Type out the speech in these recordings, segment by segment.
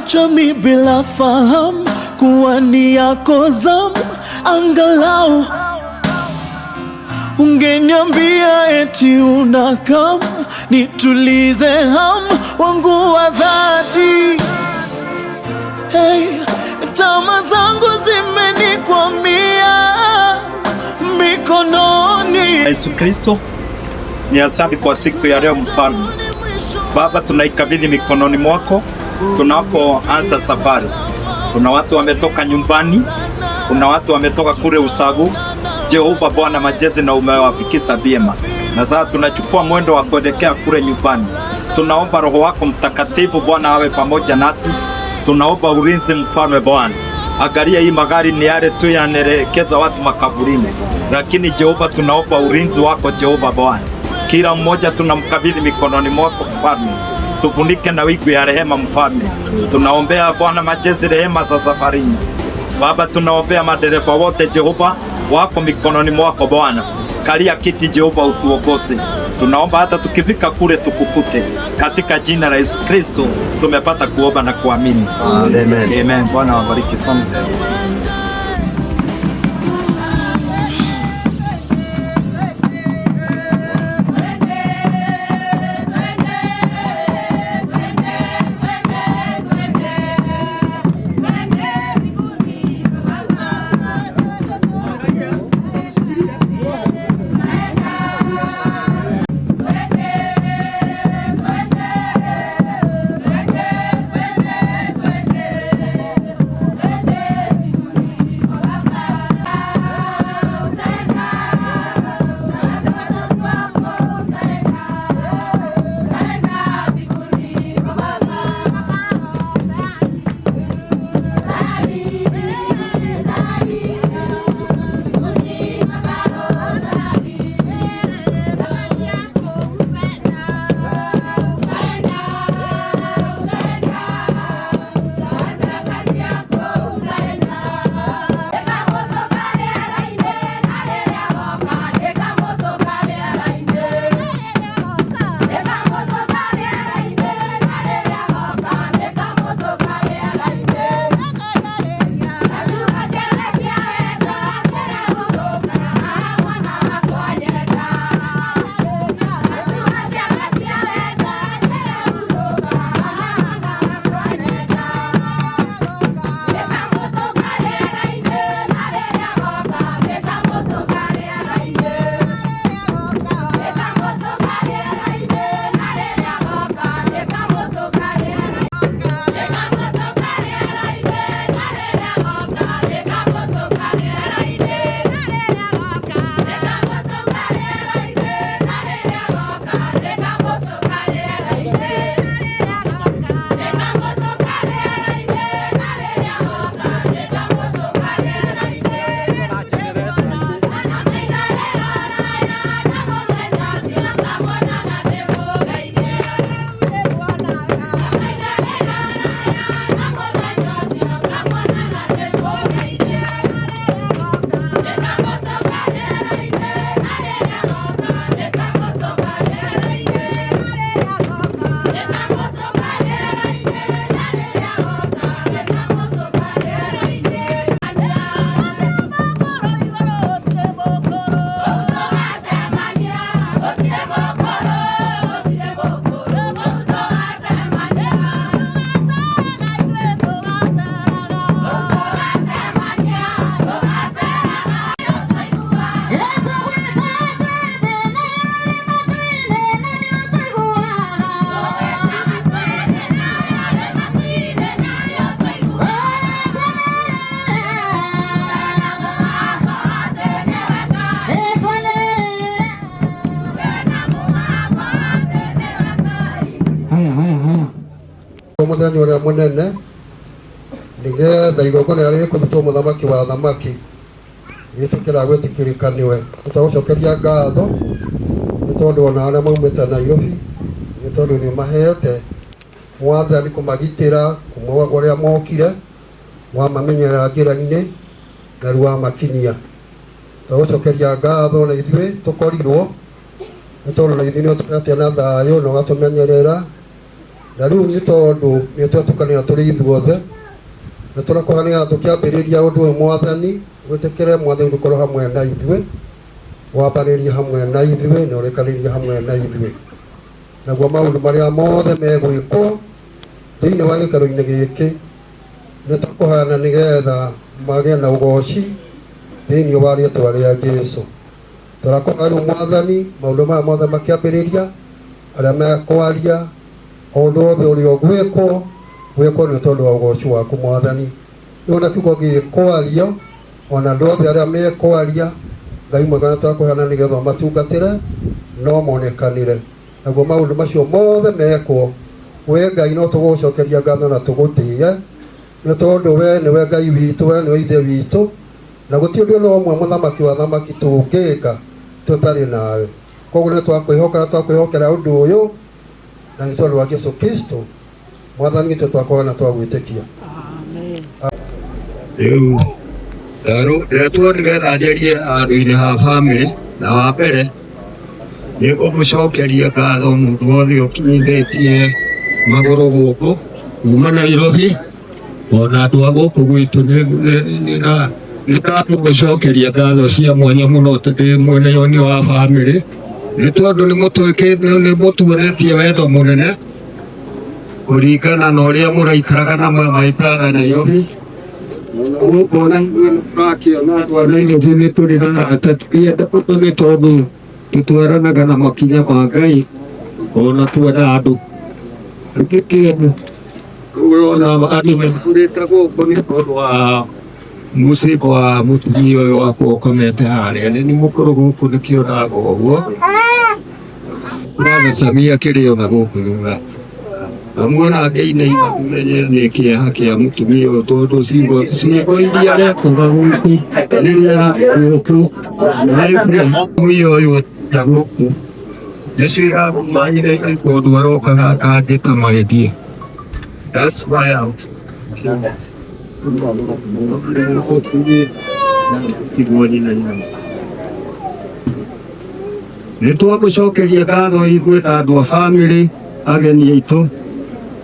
Umeniacha mi bila fahamu kuwa ni yako zamu, angalau ungeniambia eti unakam, nitulize hamu wangu wa dhati. Hey, tamaa zangu zimenikwamia mikononi. Yesu Kristo, ni asante kwa siku ya leo mfalme. Baba, tunaikabidhi mikononi mwako tunapoanza safari. Kuna watu wametoka nyumbani, kuna watu wametoka kule Usagu. Jehova Bwana majeshi, na umewafikisha vyema, na sasa tunachukua mwendo wa kuelekea kule nyumbani. Tunaomba Roho wako Mtakatifu Bwana awe pamoja nasi. Tunaomba ulinzi mfalme Bwana. Angalia hii magari ni yale tu yanaelekeza watu makaburini, lakini Jehova tunaomba ulinzi wako Jehova Bwana. Kila mmoja tunamkabidhi mikononi mwako mfalme. Tufunike na wingu ya rehema mfalme. Tunaombea Bwana majeshi rehema za safarini. Baba, tunaombea madereva wote Jehova wako mikononi mwako Bwana. Kalia kiti Jehova, utuongoze. Tunaomba hata tukifika kule tukukute. Katika jina la Yesu Kristo tumepata kuomba na kuamini. Amen. Amen. Bwana wabariki sana. Muthenya uria munene nigetha igongona ria kurutwo muthamaki wa thamaki gitukira gwitikirika niwe tutagucokeria ngatho ni tondu ona aria maumite Nairobi ni tondu ni mahete mwathani kumagitira kumwe uria mokire wamamenyera njira-ini na ruwa makinyia tutagucokeria ngatho na ithuĩ tukorirwo ni tondu na ithuĩ ni utuheete na thayo na ugatumenyerera na riu ni tondu ni twatukania turi ithuothe na turakorania tukiambiriria undu uyu Mwathani witikire Mwathani dukorwo hamwe na ithuĩ wambaririe hamwe na ithuĩ na urekanirie hamwe na ithuĩ naguo maundu maria mothe megwikwo thiini wa gikaro-ini giki ni tukuhana nigetha magĩe na ũgoci thiini wa rĩĩtwa rĩa Jesũ. Turakorwo riu Mwathani maundu maya mothe makiambiriria aria mekwaria ũndũ wothe ũrĩa ũgwĩkwo gwĩkwo nĩ tondũ wa ũgoci waku Mwathani. Rĩu na kiugo gĩkwario ona andũ othe arĩa mekwaria Ngai mwega twakwĩhana nĩgetha matungatĩre no monekanire naguo maũndũ macio mothe mekwo we Ngai no tũgũcokeria ngatho na tũgũtĩe nĩ tondũ we nĩwe Ngai witũ we nĩwe ithe witũ na gũtirĩ ũndũ no ũmwe mũthamaki wa thamaki tũngĩka tũtarĩ nawe koguo nĩ twakwĩhokera ũndũ ũyũ na nĩ tondũ wa Jesũ Kristo Mwathani witũ twakorwo na twagwĩtĩkia. Rĩu rĩrĩa nĩgetha njarie andũ-inĩ ha bamĩrĩ na wa mbere nĩ kũmũcokeria ngatho mũndũ wothe ũkinyithĩtie magũrũ gũkũ kuma Nairobi ona andũ a gũkũ gwitũ nĩndatũgũcokeria ngatho cia mwanya mũno ndĩ mwena-inĩ wa bamĩrĩ nĩ tondũ nĩ mũtuĩrĩtie wendo mũnene kũringana na ũrĩa mũraikaraga na maikaraga Nairobi gũkona mũrakĩona andũ a Nairobi nĩ tũrĩ na atatienda nĩ tondũ tũtwaranaga na makinya ma Ngai ona twenda andũ rĩngĩ kĩndũ ũrona andũ mekũrĩte gũkũ nĩ tondũ wa mũciĩ wa mũtumia ũyũ wakwa ũkomete harĩa nĩ mũkũrũ gũkũ nĩkĩonaga ũguo ũragacamia kĩrĩo na gũkũ thutha amuona ngĩinĩire menye nĩ kĩeha kĩa mũtumia ũyũ tondũ ciĩko iria arekaga gũkũ rĩrĩa gũkũ mũtumia ũyũ ta gũkũ nĩciragũmanyire tondũ arokaga akandĩka mahĩtia. That's why out. Nĩ twamũcokeria ngatho ithuĩ ta andũ a bamĩrĩ ageni aitũ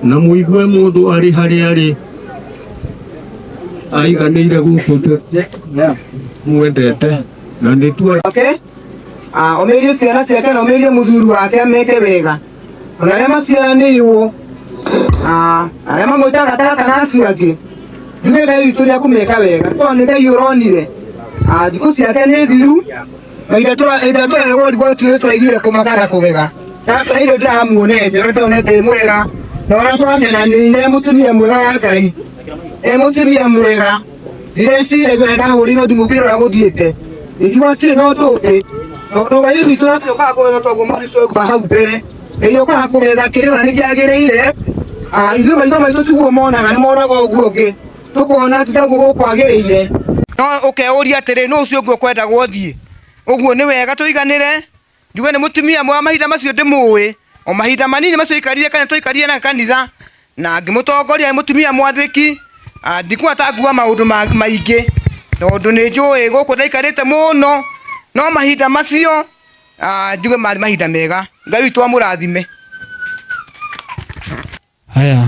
na mũigue mũndũ arĩ harĩa arĩ aiganĩire gũkũ mwendete na nĩ omĩirie ciana ciake na omĩirie mũthuri wake ameke wega ona arĩa maciaranĩirwo arĩa mamwĩtaga tata na acio angĩ nĩ Ngai witũ rĩa kũmeka wega tondũ nĩ Ngai ũronire thikũ ciake nĩ thiru na indo tũregwo riboti twaigire kũmakana kũgega tata indo ndĩramuonete no tonete mwega na ona twamenanĩire mũtumia mwega wa Ngai mũtumia mwega ndĩrecire mbere ndahũrĩirwo thimũ ngĩrora gũthiĩte ikiuga ciĩ no tũtĩ tondũ Ngai witũ natũkaga kwetha twaguo marĩtũ kwa hau mbere nĩgĩũkaga kũgetha kĩrĩa nĩ kĩagĩrĩire ithuĩ maitho maitũ tiguo monaga nĩ monaga ũguo ũngĩ tũkona ti taguo gũkwagĩrĩire no ũkeũria atĩrĩ nũ ũcio ũngĩ ũkwendagwo thiĩ ũguo nĩ wega tũiganĩre njuge nĩ mũtumia mwa mahinda macio ndĩmũĩ o mahinda manini macio ikarire kana tũikarire na kanitha na ngĩmũtongoria mũtumia mwathĩki ndikuga ta nguga maũndũ maingĩ tondũ nĩ njũĩ gũkũ ndaikarĩte mũno no mahinda macio njuge marĩ mahinda mega Ngai witũ amũrathime. Haya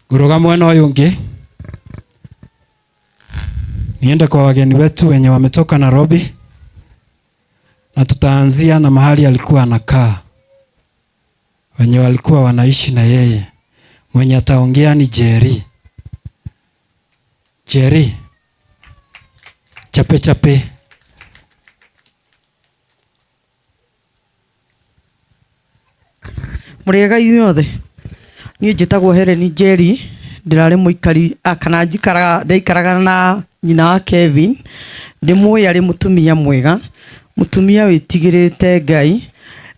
nguruga mwena ũyũ ũngĩ niende kwa wageni wetu wenye wametoka Nairobi na tutaanzia na mahali alikuwa anakaa wenye walikuwa wanaishi na yeye. Mwenye ataongea ni Jerry. Jerry chape chape. Mũrĩega inyuothe niĩ njĩtagwo Helen Jerry ndĩrarĩ mũikari kana ndaikaraga na nyina wa Kevin ndĩmũĩ arĩ mũtumia mwega mũtumia wĩtigĩrĩte Ngai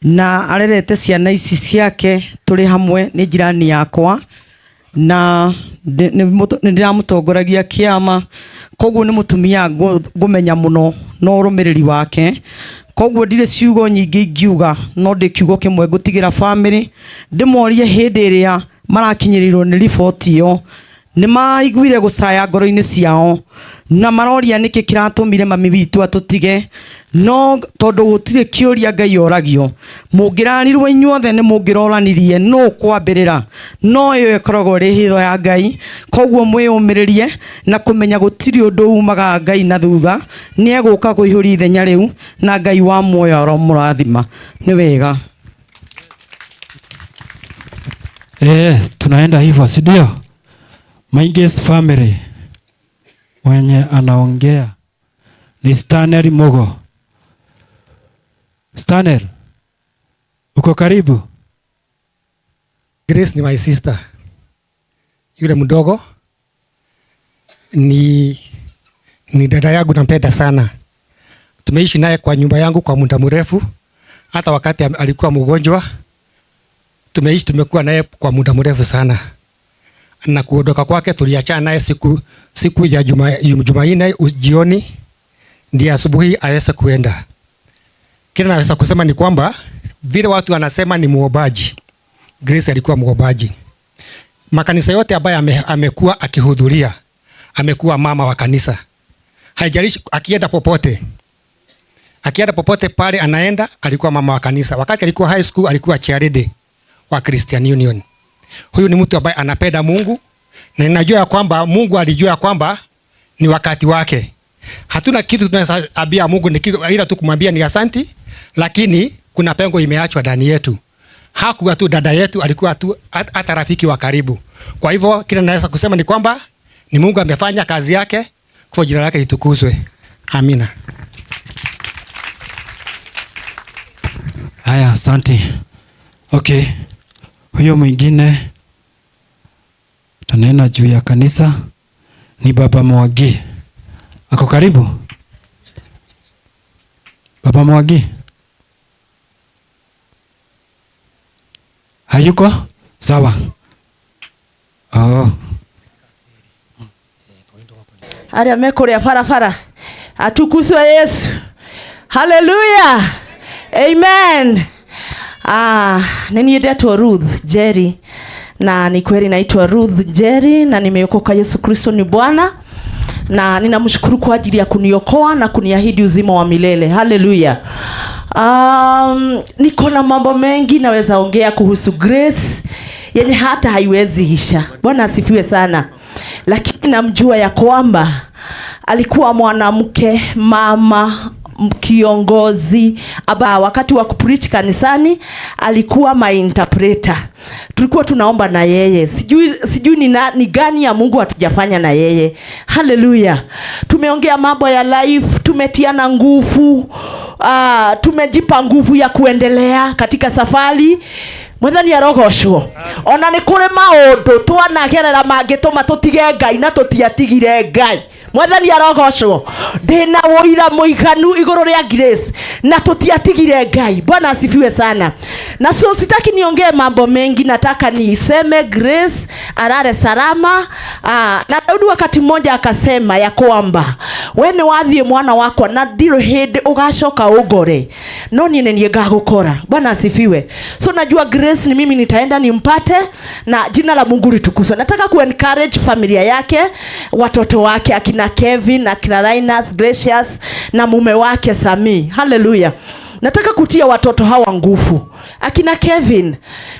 na arerete ciana ici ciake tũrĩ hamwe nĩ njirani yakwa na nĩndĩramũtongoragia kĩama koguo nĩ mũtumia ngũmenya mũno no ũrũmĩrĩri wake koguo ndirĩ ciugo nyingĩ ingiuga no ndĩ kiugo kĩmwe ngũtigĩra bamĩrĩ ndĩmorie hĩndĩ ĩrĩa marakinyĩrĩirwo nĩ riboti ĩyo nĩ maiguire gũcaya ngoro-inĩ ciao na maroria nĩkĩ kĩratũmire mami witũ atũtige, no tondũ gũtirĩ kĩũria Ngai oragio. Mũngĩrarirwo inyuothe nĩ mũngĩroranirie no kwambĩrĩra, no ĩyo ĩkoragwo ĩrĩ hitho ya Ngai. Koguo mwĩyũmĩrĩrie na kũmenya gũtirĩ ũndũ umaga Ngai na thutha, nĩ egũka kũihũria ithenya rĩu na Ngai wa muoyo aromũrathima. Nĩ wega. Tunaenda hivyo, si ndio? Maingi's family mwenye anaongea ni Stanley Mogo. Stanley, uko karibu? Grace ni my sister. Yule mdogo ni dada yangu, nampenda sana. Tumeishi naye kwa nyumba yangu kwa muda mrefu. Hata wakati alikuwa mgonjwa tumekuwa naye kwa muda mrefu sana. Na kuondoka kwake tuliachana naye siku ya Jumanne jioni, ndiye asubuhi aweza kuenda. Kile naweza kusema ni kwamba vile watu wanasema ni muombaji, Grace alikuwa muombaji. Makanisa yote ambaye amekuwa akihudhuria, amekuwa mama wa kanisa. Haijalishi akienda popote pale anaenda, alikuwa mama wa kanisa. Wakati alikuwa high school alikuwa chairlady wa Christian Union. Huyu ni mtu ambaye anapenda Mungu, na ninajua ya kwamba Mungu alijua ya kwamba ni wakati wake. Hatuna kitu tunaweza ambia Mungu ila tu kumwambia ni asanti, lakini kuna pengo imeachwa ndani yetu. Hakuwa tu dada yetu, alikuwa tu hata rafiki wa karibu. Kwa hivyo kile naweza kusema ni kwamba ni Mungu amefanya kazi yake, kwa jina lake litukuzwe. Amina. Haya, asante. Okay. Huyo mwingine tanena juu ya kanisa ni Baba Mwagi. Ako karibu? Baba Mwagi? Hayuko? Sawa. Aria mekuria farafara. Atukuzwe Yesu. Hallelujah. Amen. Nini ndetwa Ruth Jerry, na ni kweli naitwa Ruth Jerry na nimeokoka. Yesu Kristo ni Bwana, na ninamshukuru kwa ajili ya kuniokoa na kuniahidi uzima wa milele. Hallelujah. Niko na mambo mengi naweza ongea kuhusu Grace yenye hata haiwezi isha. Bwana asifiwe sana. Lakini namjua ya kwamba alikuwa mwanamke, mama, kiongozi. Wakati wa kupreach kanisani alikuwa my interpreter. Tulikuwa tunaomba na yeye. Sijui ni gani ya Mungu hatujafanya na yeye. Hallelujah. Tumeongea mambo ya life, tumetiana nguvu, tumejipa nguvu ya kuendelea katika safari. Mwathani arogocwo. Ona ni kure maundu twanagerera mangituma tutige Ngai na tutiatigire Ngai. Mwathani arogocwo. Ndina woira muiganu iguru ria Grace na tutiatigire Ngai. Bwana asifiwe sana. Na so sitaki niongee mambo mengi, nataka niseme Grace arare salama. Na Daudi wakati mmoja akasema ya kwamba wene wathie mwana wako na ndiro hindi ugacoka ugore, no nie nie ngagukora. Bwana asifiwe. So najua Grace ni mimi nitaenda nimpate na jina la Mungu litukuzwe. Nataka ku-encourage familia yake, watoto wake akina Kevin, akina Linus, Gracious na mume wake Sami. Hallelujah. Nataka kutia watoto hawa nguvu. Akina Kevin,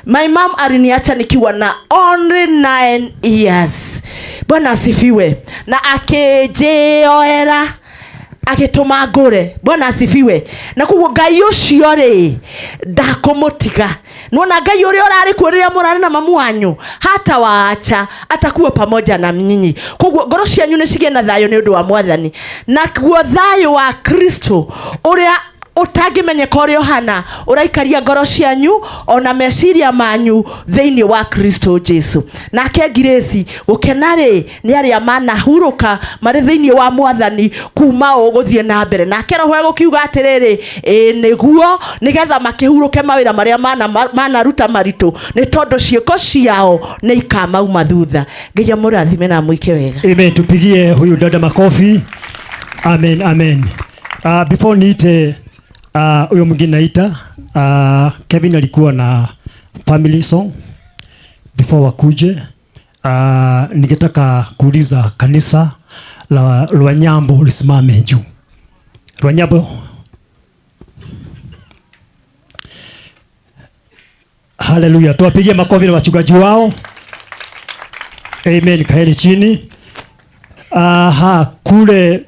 my mom aliniacha nikiwa na only 9 years. Bwana asifiwe. Na akejeoera agituma ngure. Bwana asifiwe. Na kuo Ngai ucio ri ndakomotiga. Nona Ngai uri urari kuria murari na mamu wanyu hata waacha atakuwa pamoja na nyinyi. Kuo ngoro cianyu ni cigie na thayo ni undu wa Mwathani. Na kuo thayo wa Kristo uria utangimenyeka uria uhana uraikaria ngoro cianyu ona meciria manyu thiini wa Kristo Jesu. Nake Grace gukenari ni aria manahuruka mari thiini wa Mwathani kuma uguthie na mbere. Nake roho egukiuga atiriri niguo nigetha makihuruke mawira maria manaruta maritu ni tondu ciiko ciao ni ikamauma thutha. Ngai amurathime na muike wega. Amen. Tupigie huyu dada makofi. Amen, amen. Before niite huyo mwingine naita Kevin alikuwa na family song before wakuje. ningetaka kuuliza kanisa la Rwanyambo lisimame juu. Rwanyambo. Haleluya. Tuwapigie makofi na wachungaji wao. Amen. Kaeni chini. Kule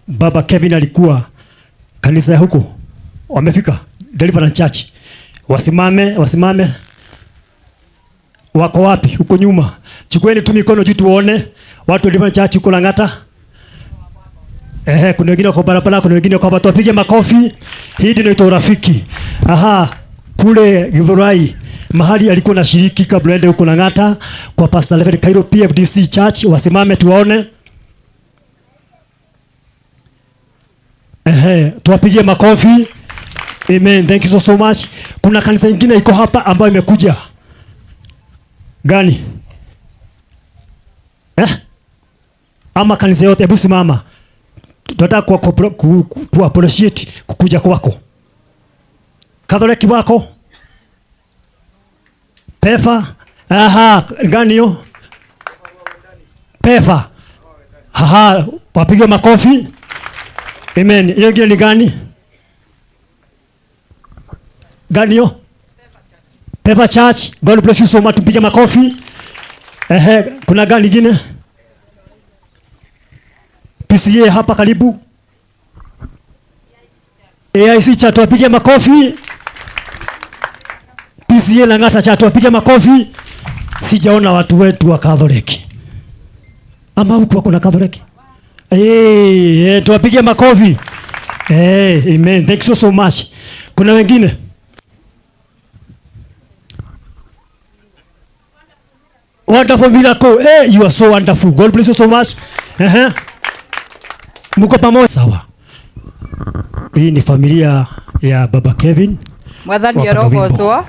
Baba Kevin alikuwa kanisa ya huko. Wamefika Deliverance Church. Wasimame. Wako wapi? Huko nyuma. Chukueni tu mikono juu tuone. Watu wa Deliverance Church huko Lang'ata. Kuna wengine kwa barabara, kuna wengine kwa hapa. Tupige makofi. Hii ndio inaitwa urafiki. Kule Githurai mahali alikuwa na shiriki kabla aende huko Lang'ata kwa Pastor Level Cairo PFDC Church. Wasimame tuwaone. Tuwapigie makofi. Amen. Thank you so much. Kuna kanisa nyingine iko hapa ambayo imekuja. Gani? Ama kanisa yote, hebu simama. Tunataka ku appreciate kukuja kwako. Katholiki wako? Pefa? Gani yo? Pefa. Wapige makofi. Amen. Hiyo ingine ni gani? Gani yo? Pefa Church. God bless you so much. Tupige makofi. Kuna gani ingine? PCA hapa karibu. AIC Church, tupige makofi. PCA Lang'ata Church, tupige makofi. Sijaona watu wetu wa Katholiki. Ama huko kuna Katholiki? Tupige makofi. Amen. Thank you so much. Kuna wengine? Wonderful miracle. You are so wonderful. God bless you so much. Mko pamoja sawa. Hii ni familia ya Baba Kevin. Mwathani arogocwo.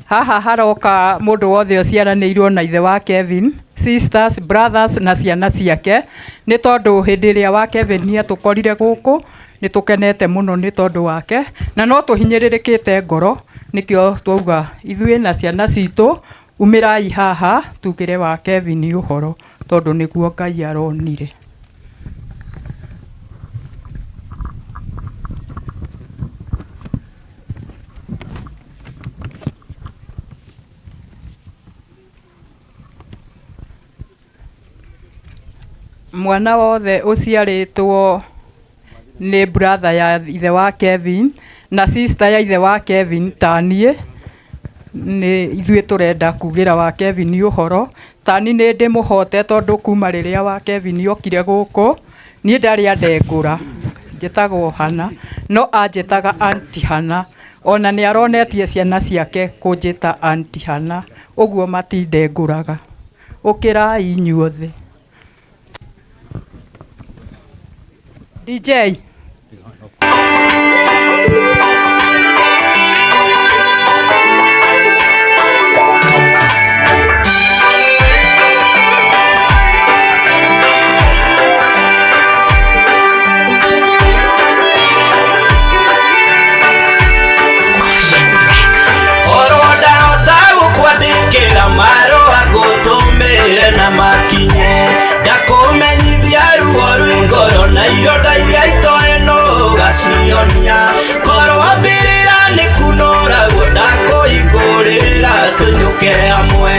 Haha haroka mundu wothe uciaranĩirwo na ithe wa Kevin, sisters, brothers na ciana ciake. Nĩ tondũ hĩndĩ ĩrĩa wa Kevin atukorire gũkũ, nĩ tũkenete mũno nĩ tondũ wake, na no tũhinyĩrĩrĩkĩte ngoro, nĩkĩo twauga ithuĩ na ciana citũ umĩrai haha tugĩre wa Kevin ũhoro, tondũ nĩguo Ngai aronire. Mwana wothe uciarĩtwo nĩ brother ya ithe wa Kevin na sister ya ithe wa Kevin taniĩ nĩ ithuĩ tũrenda kugĩra wa Kevin ũhoro. Tani nĩ ndĩmũhote tondũ kuma rĩrĩa wa Kevin okire gũkũ niĩ ndarĩ andengũra, njĩtagwo Hana no anjĩtaga Aunty Hana, ona nĩ aronetie ciana ciake kũnjĩta Aunty Hana, ũguo matindengũraga. Ũkĩrai inyuothe. DJ. Na makinye ndakumenyithia ruo rwingoro na ironda iria itoe no gacionia korwo mbirira nĩ kunũragwo ndakũhingũrĩra tũinũke hamwe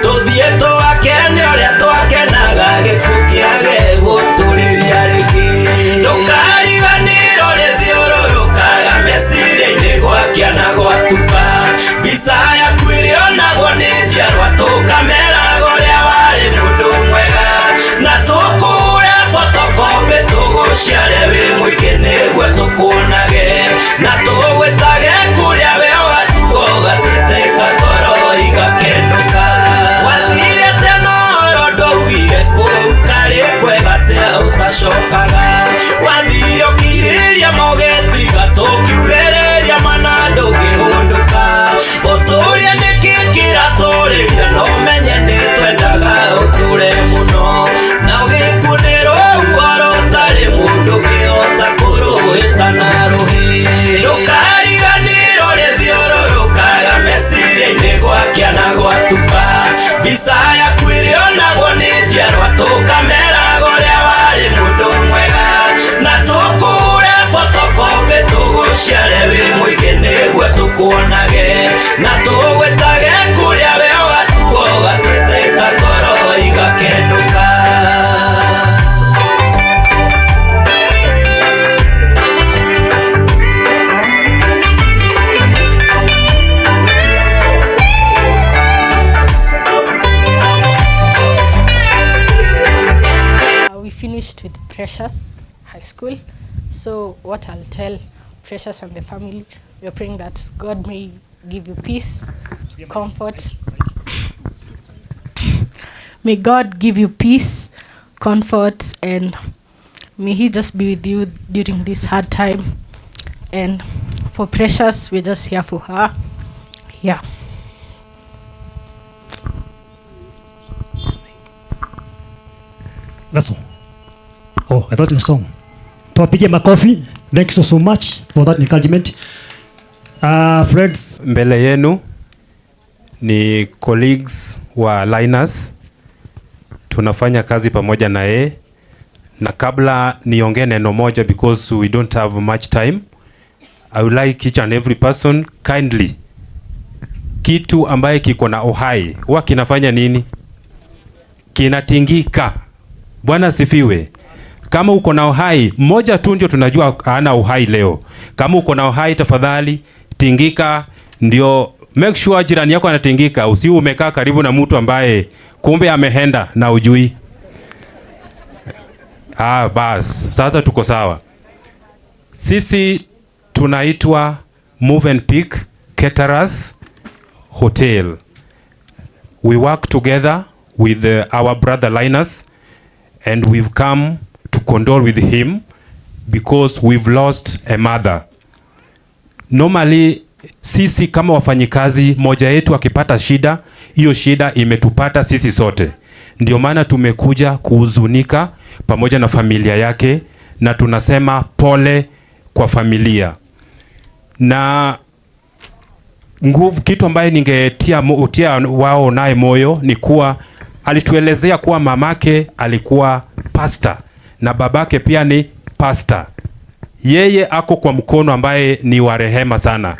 tũthiĩ tũgakene ũrĩa twakenaga gĩkuũ kĩage gũtũrĩria rĩngĩ ndũkariganĩrwo rĩthiũrũrũkaga meciria-inĩ gwakĩa na gwatuka mbica yaku ĩrĩonagwo nĩ njiarwa tũkameragwo ũrĩa warĩ mũndũ mwega na tũkũre photocopy tũgũciare wĩ mũingĩ nĩguo tũkuonage na tũgwĩtage kũrĩa we watuo gatuĩte ngoro igakenũka wathire tena ũhoro ndwaugire kũu karĩ kwega tea ũtacokaga wathiĩ ũkirĩria mogeti gatũkiugĩrĩria mana ndũngĩhũndũka ũtũũria nĩkĩ kĩratũrĩria no menye nĩ twendaga ũtũũre mũno na ũgĩkunĩrwo guoro ũtarĩ mũndũ ũngĩhota kũrũĩta na rũhĩ ndũkariganĩrwo rĩthiũrũrũkaga meciria-inĩ gwakĩa na gwatuka tukuonage na tugwetage kuria we ogatuo gatwiteka ngoro igakenduka. We finished with Precious High School. So what I'll tell Precious and the family, we are praying that God may give you peace, comfort. May God give you peace, comfort, and may He just be with you during this hard time. And for Precious, we're just here for her. Yeah. That's all. Oh, I thought it was a song. Tupige makofi. Thank you so much for that encouragement. Friends, mbele yenu ni colleagues wa Linus. Tunafanya kazi pamoja na yeye, na kabla niongee neno moja because we don't have much time, I would like each and every person kindly, kitu ambaye kiko na uhai huwa kinafanya nini? Kinatingika. Bwana sifiwe. Kama uko na uhai, mmoja tu ndio tunajua hana uhai leo. Kama uko na uhai, tafadhali tingika, ndio make sure jirani yako anatingika. Usiwe umekaa karibu na mtu ambaye kumbe amehenda na ujui. Bas, sasa tuko sawa. Sisi tunaitwa Move and Pick Caterers Hotel. We work together with our brother Linus, and we've come to condole with him because we've lost a mother. Normally, sisi kama wafanyikazi, moja yetu akipata shida, hiyo shida imetupata sisi sote. Ndio maana tumekuja kuhuzunika pamoja na familia yake, na tunasema pole kwa familia. Na nguvu, kitu ambaye ningetia wao naye moyo ni kuwa alituelezea kuwa mamake alikuwa pastor na babake pia ni pastor. Yeye ako kwa mkono ambaye ni wa rehema sana.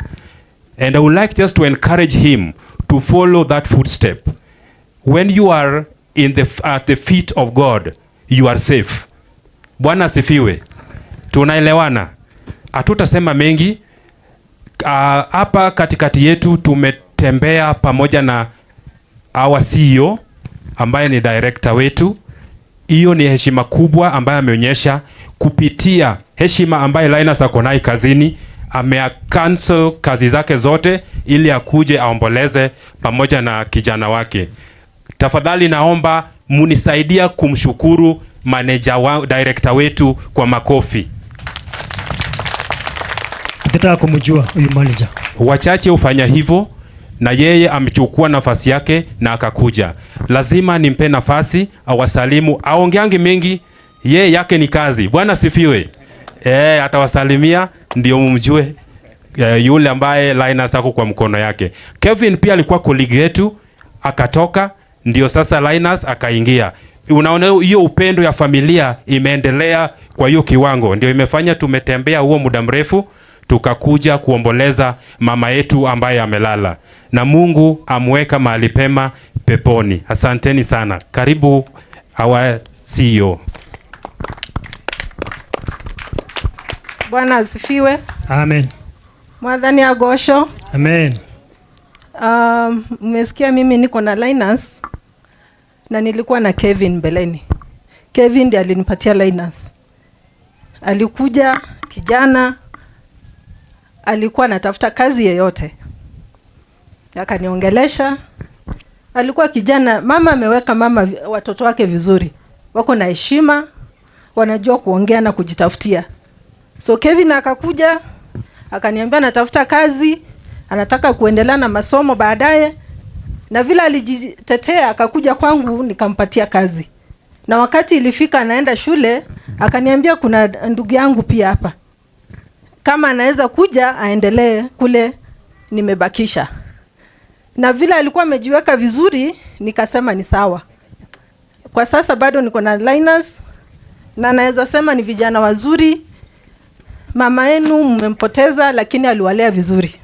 And I would like just to encourage him to follow that footstep. When you are at the feet of God, you are safe. Bwana sifiwe. Tunaelewana. Hatutasema mengi. Hapa katikati yetu tumetembea pamoja na our CEO ambaye ni director wetu. Hiyo ni heshima kubwa ambaye ameonyesha kupitia heshima ambaye Linus ako nayo kazini. Cancel kazi zake zote ili akuje aomboleze pamoja na kijana wake. Tafadhali naomba munisaidia kumshukuru director wetu kwa makofi. Tukitaka kumjua huyu manager. Wachache ufanya hivyo, na yeye amechukua nafasi yake na akakuja. Lazima nimpe nafasi awasalimu, aongeange mengi, yeye yake ni kazi. Bwana sifiwe. Atawasalimia ndio mumjue yule ambaye Linus ako kwa mkono yake. Kevin pia alikuwa colleague yetu, akatoka, ndio sasa Linus akaingia. Unaona hiyo upendo ya familia imeendelea kwa hiyo kiwango, ndio imefanya tumetembea huo muda mrefu tukakuja kuomboleza mama yetu ambaye amelala, na Mungu amweka mahali pema peponi. Asanteni sana. Karibu our CEO. Bwana asifiwe. Amen. Mwadhani agosho. Amen. Mmesikia mimi niko na Linus na nilikuwa na Kevin mbeleni. Kevin ndiye alinipatia Linus. Alikuja kijana, alikuwa anatafuta kazi yoyote. Akaniongelesha. Alikuwa kijana, mama ameweka watoto wake vizuri. Wako na heshima, wanajua kuongea na kujitafutia. So Kevin akakuja, akaniambia anatafuta kazi, anataka kuendelea na masomo baadaye. Na vile alijitetea akakuja kwangu nikampatia kazi. Na wakati ilifika anaenda shule, akaniambia kuna ndugu yangu pia hapa. Kama anaweza kuja aendelee kule nimebakisha. Na vile alikuwa amejiweka vizuri, nikasema ni sawa. Kwa sasa bado niko na Linus na naweza sema ni vijana wazuri. Mama yenu mmempoteza lakini aliwalea vizuri.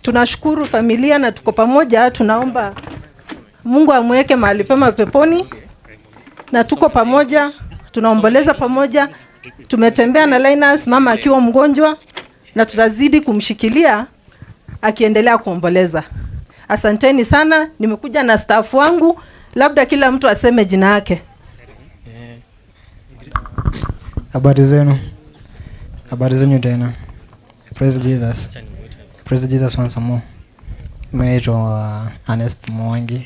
tunashukuru familia na tuko pamoja. Tunaomba Mungu amweke mahali pema peponi, na tuko pamoja, tunaomboleza pamoja. Tumetembea na Linus mama akiwa mgonjwa, na tutazidi kumshikilia akiendelea kuomboleza. Asanteni sana. Nimekuja na staff wangu, labda kila mtu aseme jina yake. Habari zenu. Habari zenu tena. Praise Jesus. Praise Jesus once more. Mimi naitwa Ernest Mwangi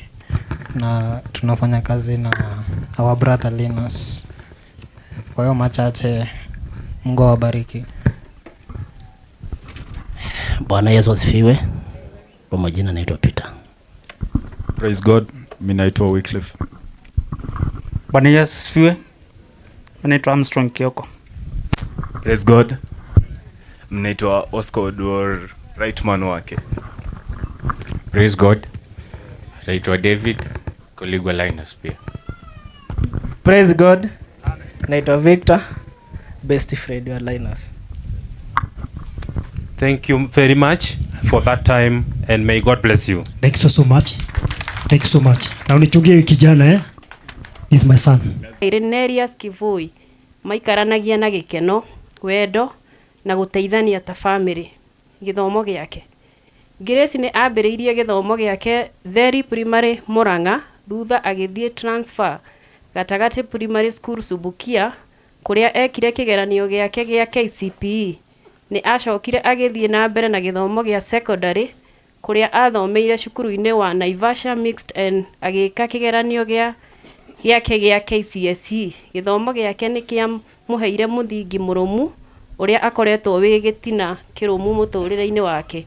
na tunafanya kazi na our brother Linus. Kwa hiyo machache, Mungu awabariki. Bwana Yesu asifiwe. Kwa majina naitwa Peter. Praise God. Mimi naitwa Wycliffe. Bwana Yesu asifiwe. Naitwa Armstrong Kioko. Praise God. Mimi naitwa Oscar Odor, right man wake. Praise God. Naitwa David, colleague wa Linus pia. Praise God. Naitwa Victor, best friend wa Linus. Thank you very much for that time and may God bless you. Thank you so much. Thank you so much. Na unichungie kijana is my son. Irenerius Kivui maikaranagia na gikeno, wendo na guteithania ta family. Githomo giake. Grace ni ambiriirie githomo giake Theri Primary Murang'a, thutha agithie transfer Gatagati Primary School Subukia, kuria ekire kigeranio giake gia KCPE. Ni acokire agithie na mbere na githomo gia secondary kuria athomeire cukuru-ini wa Naivasha Mixed and agika kigeranio giake gia KCSE. Githomo giake ni kia muheire muthingi murumu uria akoretwo wi gitina kirumu muturire-ini wake.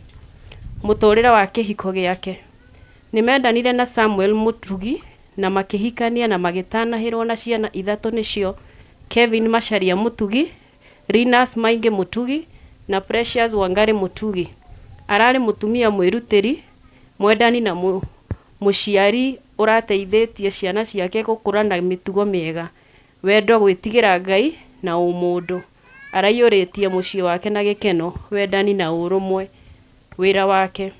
Muturire wa kihiko giake. Nimendanire na Samuel Mutugi na makihikania na magitanahirwo na ciana ithatu nicio Kevin Macharia Mutugi, Linus Mainge Mutugi na Precious Wangari Mutugi. Arari mutumia mwirutiri, mwendani na muciari urateithĩtie ciana ciake gukũra na mitugo miega, wendo, gwĩtigĩra Ngai na ũmũndũ. Araiyũrĩtie mũciĩ wake na gĩkeno, wendani na ũrũmwe. Wĩra wake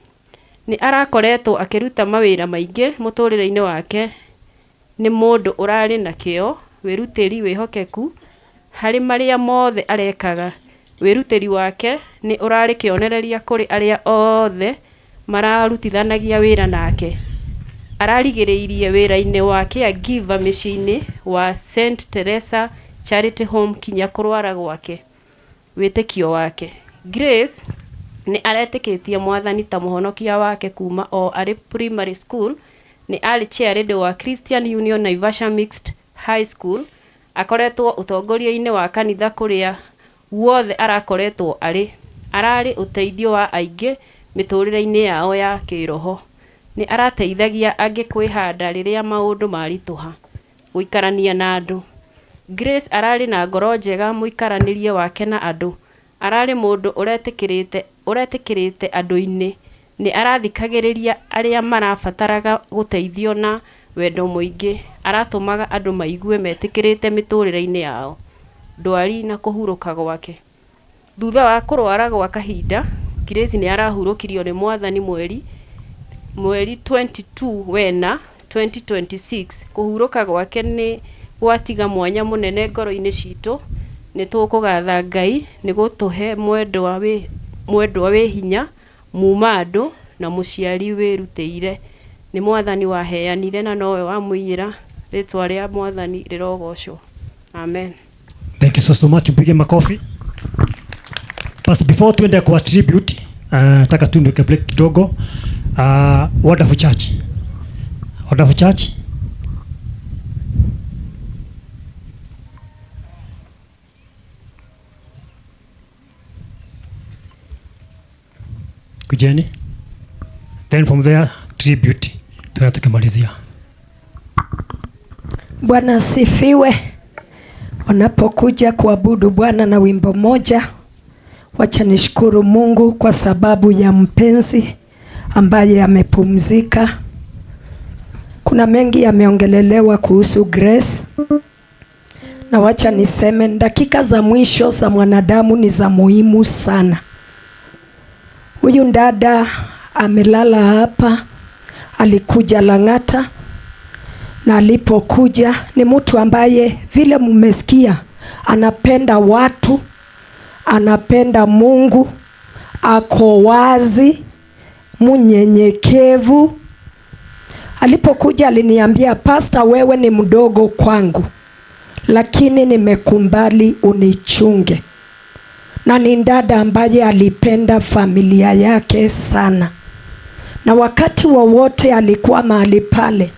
ni arakoretwo akiruta mawĩra maingĩ mũtũrĩre-inĩ wake. Ni mũndũ ũrarĩ na kĩo, wĩrutĩri, wĩhokeku harĩ marĩa mothe arekaga. Wĩrutĩri wake ni ũrarĩ kĩonereria kũrĩ arĩa othe mararutithanagia wĩra nake. Ararigĩrĩirie wĩra-inĩ wake Agiva mĩciĩ-inĩ wa St Teresa Charity Home kinya kũrwara gwake. Wĩtĩkio wake. Grace ni aretĩkĩtie Mwathani ta mũhonokia wake kuma o arĩ primary school. Ni arĩ chairlady wa Christian Union Naivasha Mixed High School. Akoretwo ũtongoria-inĩ wa kanitha kũrĩa wothe arakoretwo ararĩ ũteithio wa aingĩ mĩtũrĩre-inĩ yao ya kĩroho. Ni arateithagia angĩ kwĩhanda rĩrĩa maũndũ maritũha, gũikarania na andũ. Grace ararĩ na ngoro njega mũikaranĩrie wake na andũ. Ararĩ mũndũ ũretĩkĩrĩte andũ-inĩ. Ni arathikagĩrĩria arĩa marabataraga gũteithio na wendo mũingĩ. Aratũmaga andũ maigue metĩkĩrĩte mĩtũrĩre-inĩ yao. Ndwari na kũhurũka gwake. Thutha wa kũrwara gwa kahinda, Grace ni arahurũkirio nĩ Mwathani mweri 22 wena 2026. Kũhurũka gwake ni gwatiga mwanya mũnene ngoro-inĩ citũ. Nĩ tũkũgatha Ngai nĩ gũtũhe mwendwa wĩ hinya, muma andũ na mũciari wĩrutĩire. Nĩ Mwathani waheanire na nowe wamũiyĩra. Rĩtwa rĩa Mwathani rĩrogocwo. Amen. Thank you so much. Tupige makofi. Basi before tuende kwa tribute, nataka tu niweke break kidogo. Wonderful Church. Wonderful Church. Kujeni. Then from there tribute. Tunatukimalizia. Bwana asifiwe. Wanapokuja kuabudu Bwana na wimbo moja, wacha nishukuru Mungu kwa sababu ya mpenzi ambaye amepumzika. Kuna mengi yameongelelewa kuhusu Grace, na wacha niseme dakika za mwisho za mwanadamu ni za muhimu sana. Huyu dada amelala hapa, alikuja Lang'ata, na alipokuja ni mtu ambaye vile mmesikia anapenda watu, anapenda Mungu, ako wazi, mnyenyekevu. Alipokuja aliniambia, Pastor, wewe ni mdogo kwangu, lakini nimekumbali unichunge. Na ni dada ambaye alipenda familia yake sana, na wakati wowote alikuwa mahali pale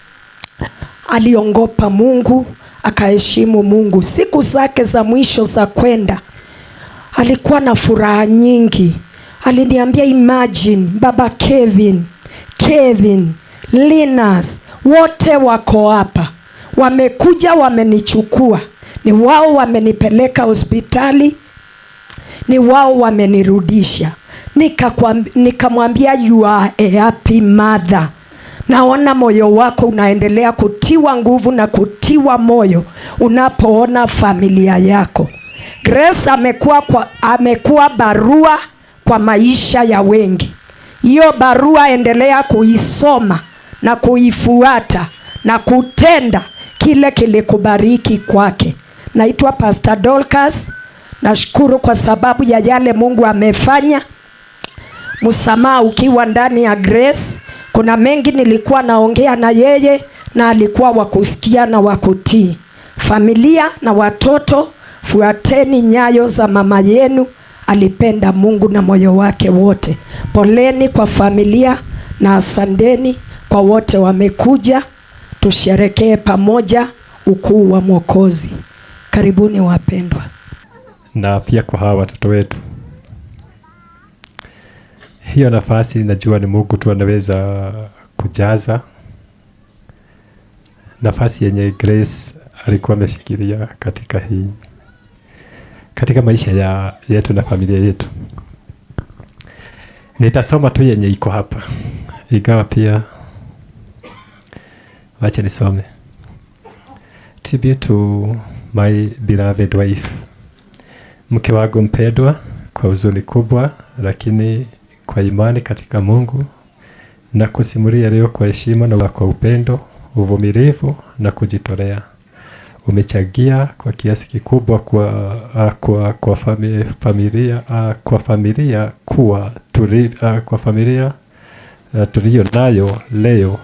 aliongopa Mungu, akaheshimu Mungu. Siku zake za mwisho za kwenda alikuwa na furaha nyingi. Aliniambia, imagine baba Kevin, Linus, wote wako hapa, wamekuja wamenichukua, ni wao wamenipeleka hospitali, ni wao wamenirudisha. Nikamwambia, you are a happy mother. Naona moyo wako unaendelea kutiwa nguvu na kutiwa moyo unapoona familia yako. Grace amekuwa barua kwa maisha ya wengi. Hiyo barua endelea kuisoma na kuifuata na kutenda kile kilikubariki kwake. Naitwa Pastor Dorcas. Nashukuru kwa sababu ya yale Mungu amefanya. Msamaha ukiwa ndani ya Grace. Kuna mengi nilikuwa naongea na yeye na alikuwa wakusikia na wakutii. Familia na watoto, fuateni nyayo za mama yenu. Alipenda Mungu na moyo wake wote. Poleni kwa familia na asanteni kwa wote wamekuja. Tusherekee pamoja ukuu wa Mwokozi. Karibuni wapendwa. Na pia kwa hawa watoto wetu. Hiyo nafasi najua ni Mungu tu anaweza kujaza. Nafasi yenye Grace alikuwa ameshikilia katika maisha yetu na familia yetu. Nitasoma tu yenye iko hapa. Ingawa pia wacha nisome. Tribute to my beloved wife. Mke wangu mpendwa, kwa huzuni kubwa lakini kwa imani katika Mungu, na kusimulia leo kwa heshima na kwa upendo, uvumilivu na kujitolea. Umechangia kwa kiasi kikubwa kwa familia tulio nayo leo.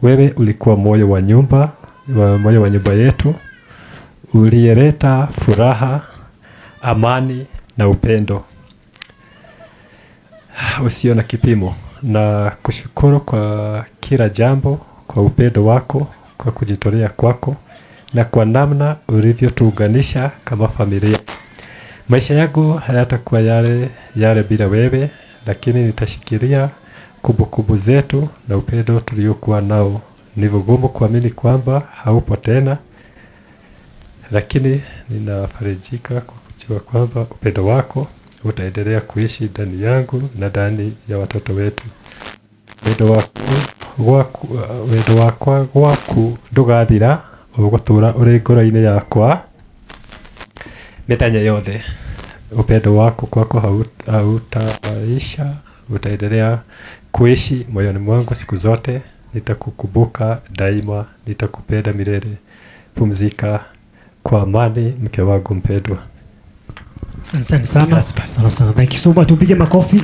Wewe ulikuwa moyo wa nyumba yetu, uliyeleta furaha, amani na upendo usio na kipimo, na kushukuru kwa kila jambo, kwa upendo wako, kwa kujitolea kwako na kwa namna ulivyotuunganisha kama familia. Maisha yangu hayatakuwa yale bila wewe, lakini nitashikilia kumbukumbu zetu na upendo tuliokuwa nao. Ni vigumu kuamini kwamba haupo tena, lakini ninafarijika kwa kujua kwamba upendo wako utaendelea kuishi ndani yangu na ndani ya watoto wetu. Wendo waku ndugathira, ugutura uri ngoro-ini yakwa mithenya yothe. Upendo wako kwako hautaisha, utaendelea kuishi moyoni mwangu siku zote. Nitakukumbuka daima, nitakupenda milele. Pumzika kwa amani, mke wangu mpendwa. Asante sana. Sana. Thank you so much. Tupige makofi.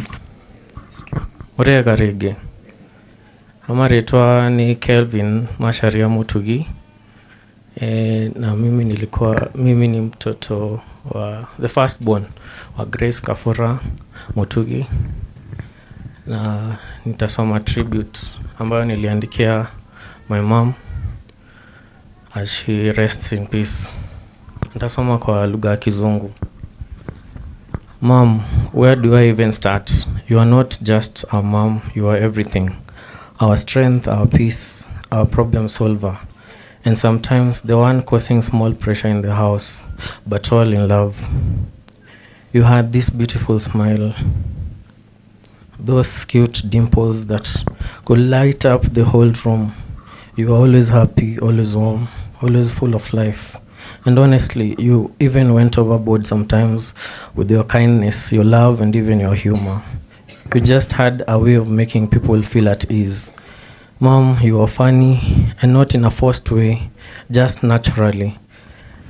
Urega rege. Amaretwa ni Kelvin Macharia Mutugi. Na mimi ni mtoto wa the firstborn wa Grace Kafura Mutugi. Na nitasoma tribute ambayo niliandikia my mom as she rests in peace. Nitasoma kwa lugha ya Kizungu. Mom, where do I even start? You are not just our mom, you are everything. Our strength, our peace, our problem solver. And sometimes the one causing small pressure in the house, but all in love. You had this beautiful smile, those cute dimples that could light up the whole room. You were always happy, always warm, always full of life. And honestly, you even went overboard sometimes with your kindness, your love, and even your humor. You just had a way of making people feel at ease. Mom, you are funny, and not in a forced way, just naturally.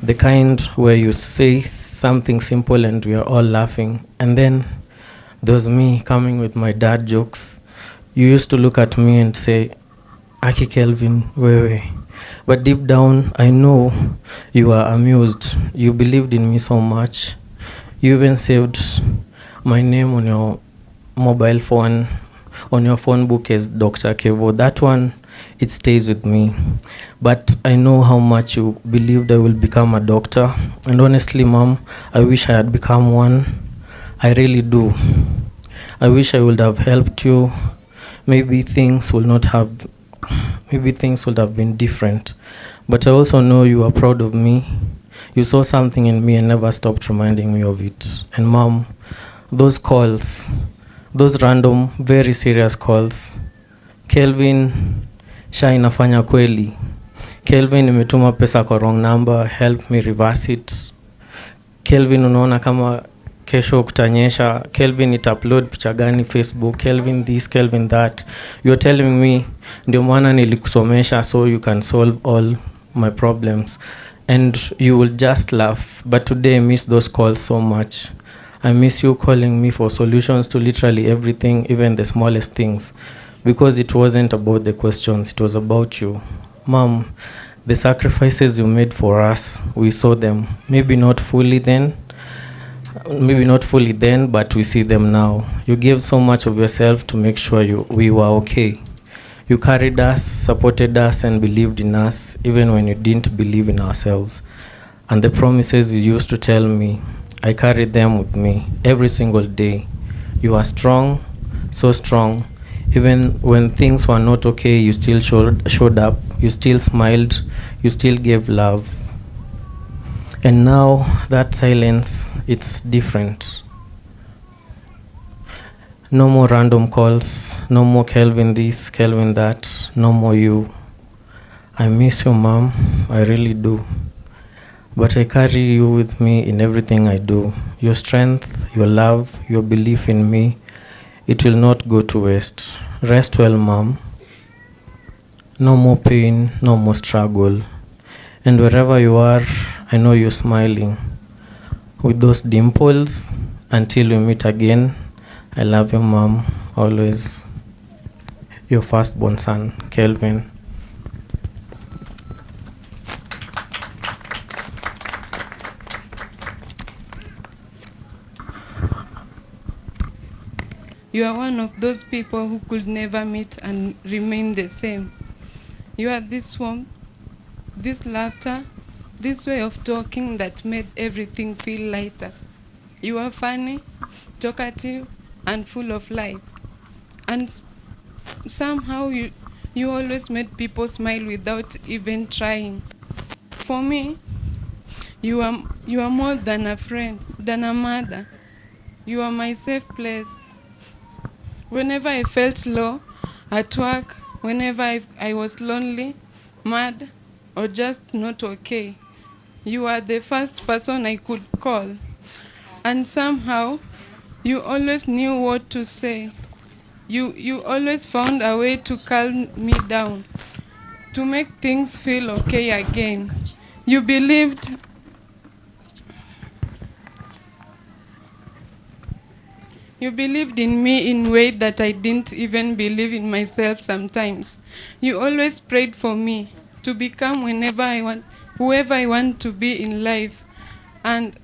The kind where you say something simple and we are all laughing. And then there's me coming with my dad jokes. You used to look at me and say, Aki Kelvin, wewe. But deep down, I know you are amused. You believed in me so much. You even saved my name on your mobile phone, on your phone book as Dr. Kevo. That one, it stays with me. But I know how much you believed I will become a doctor. And honestly, Mom, I wish I had become one. I really do. I wish I would have helped you. Maybe things would have been different. But I also know you are proud of me. You saw something in me and never stopped reminding me of it. And Mom, those calls, those random, very serious calls. Kelvin, sha inafanya kweli. Kelvin, nimetuma pesa kwa wrong number, help me reverse it. Kelvin, unaona kama kesho kutanyesha. Kelvin, ita-upload picha gani Facebook. Kelvin this, Kelvin that. You're telling me, ndio maana nilikusomesha so you can solve all my problems. And you will just laugh. But today I miss those calls so much. I miss you calling me for solutions to literally everything, even the smallest things. Because it wasn't about the questions, it was about you. Mom, the sacrifices you made for us, we saw them. Maybe not fully then, but we see them now. You gave so much of yourself to make sure we were okay. You carried us, supported us, and believed in us, even when you didn't believe in ourselves. And the promises you used to tell me, I carried them with me every single day. You are strong, so strong. Even when things were not okay, you still showed up, you still smiled, you still gave love. And now that silence, it's different. No more random calls, no more Kelvin this, Kelvin that, no more you. I miss you, Mom, I really do. But I carry you with me in everything I do. Your strength, your love, your belief in me, it will not go to waste. Rest well, Mom. No more pain, no more struggle. And wherever you are, I know you're smiling. With those dimples, until we meet again, I love you, Mom. Always. Your firstborn son, Kelvin. You are one of those people who could never meet and remain the same. You are this warmth, this laughter, this way of talking that made everything feel lighter. You are funny, talkative, and full of life. And somehow you always made people smile without even trying. For me, you are more than a friend, than a mother. You are my safe place. Whenever I felt low at work, whenever I was lonely, mad, or just not okay, you are the first person I could call. And somehow, you always knew what to say. You always found a way to calm me down, to make things feel okay again. You believed in me in a way that I didn't even believe in myself sometimes. You always prayed for me to become whoever I want to be in life. And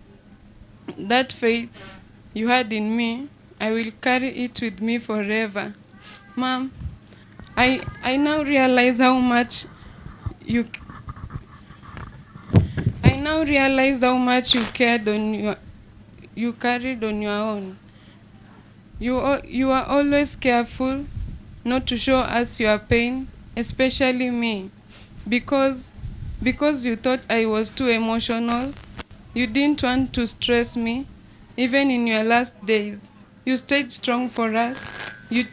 that faith you had in me, I will carry it with me forever. Mom, I now realize how much you carried on your own. You are always careful not to show us your pain, especially me, because you thought I was too emotional. You didn't want to stress me, even in your last days. You stayed strong for us. You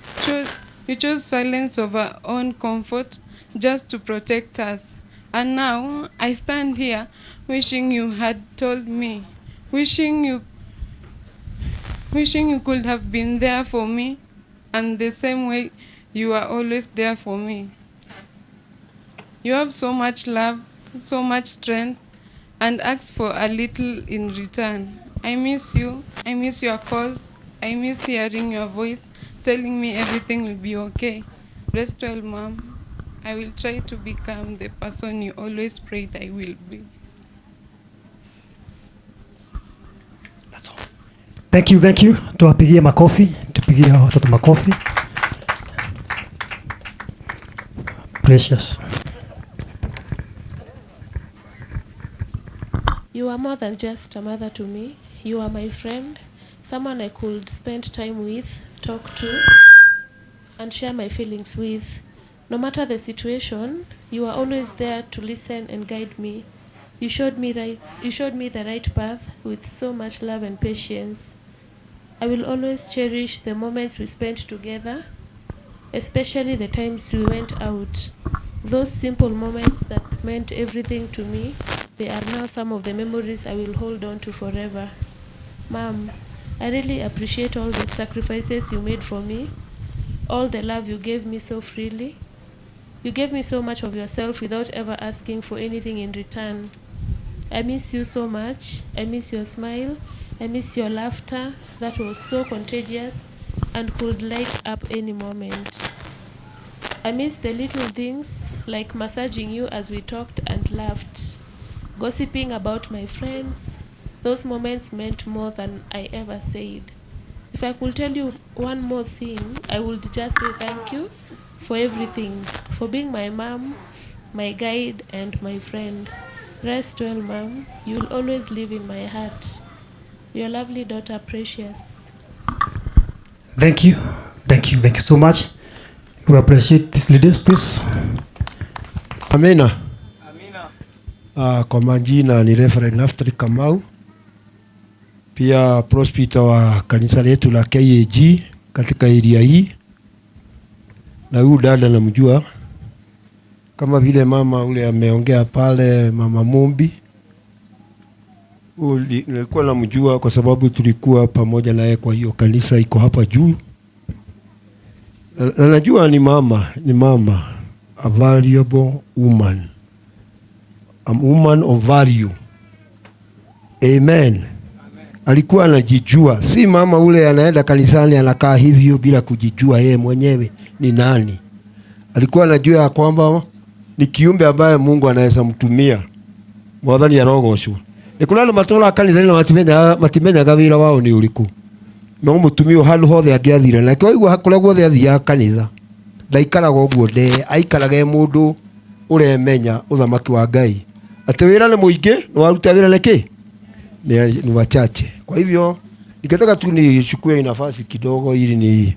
chose silence over own comfort just to protect us. And now I stand here wishing you had told me, wishing you could have been there for me and the same way you are always there for me. You have so much love, so much strength, and ask for a little in return. I miss you. I miss your calls. I miss hearing your voice telling me everything will be okay. Rest well, Mom. I will try to become the person you always prayed I will be. Thank you, thank you. Tuwapigie makofi, tupigie watoto makofi. Precious. You are more than just a mother to me. You are my friend, someone I could spend time with, talk to, and share my feelings with. No matter the situation, you are always there to listen and guide me. You showed me the right path with so much love and patience. I will always cherish the moments we spent together, especially the times we went out. Those simple moments that meant everything to me, they are now some of the memories I will hold on to forever. Mom, I really appreciate all the sacrifices you made for me, all the love you gave me so freely. You gave me so much of yourself without ever asking for anything in return. I miss you so much. I miss your smile. I miss your laughter that was so contagious and could light up any moment. I miss the little things like massaging you as we talked and laughed, gossiping about my friends. Those moments meant more than I ever said. If I could tell you one more thing, I would just say thank you for everything, for being my mom, my guide, and my friend. Rest well, Mom. You'll always live in my heart. Your lovely daughter, Precious. Thank you. Thank you. Thank you so much. We appreciate these leaders, please. Amina. Kwa majina ni Reverend Naftali Kamau. Pia prospita wa kanisa letu la KAG katika area hii. Na huyu dada namjua kama vile mama ule ameongea pale, Mama Mumbi. Nilikuwa namjua kwa sababu tulikuwa pamoja naye kwa hiyo kanisa iko hapa juu. Na najua ni mama, a valuable woman. A woman of value. Amen. Alikuwa anajijua. Si mama ule anaenda kanisani anakaa hivyo bila kujijua yeye mwenyewe ni nani. Alikuwa anajua kwamba ni kiumbe ambaye Mungu anaweza mtumia. Mwathani arogocwo. Ni kuna matora kanitha na matimenya gawira wao ni uliku. No mutumio handu hothe angiathira na koigwa hakura guothe athia kanitha. Ndaikaraga uguo aikaraga mundu uremenya uthamaki wa Ngai. Ati wira ni muingi no waruta wira niki? Ni wachache. Kwa hivyo nikataka tu nichukue nafasi kidogo ili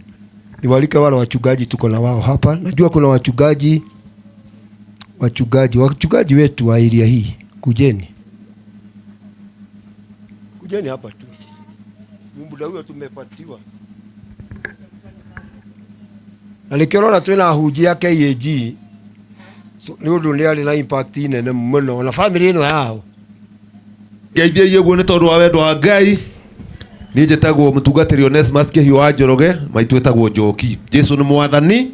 niwalike wale wachungaji tuko na wao hapa. Najua kuna wachungaji wetu wa area hii. Kujeni hapa tu. Muda huo tumepatiwa. Na nikiona tena hujia KAG. So ni undu ni ali na impact nene muno na family ino yao. Ngeithia yeguo ni tondu wa wendo wa Ngai. Ni njitagwo mutungatiri Onesmus Kihua Njoroge, maitu etagwo Njoki. Jesu ni mwathani.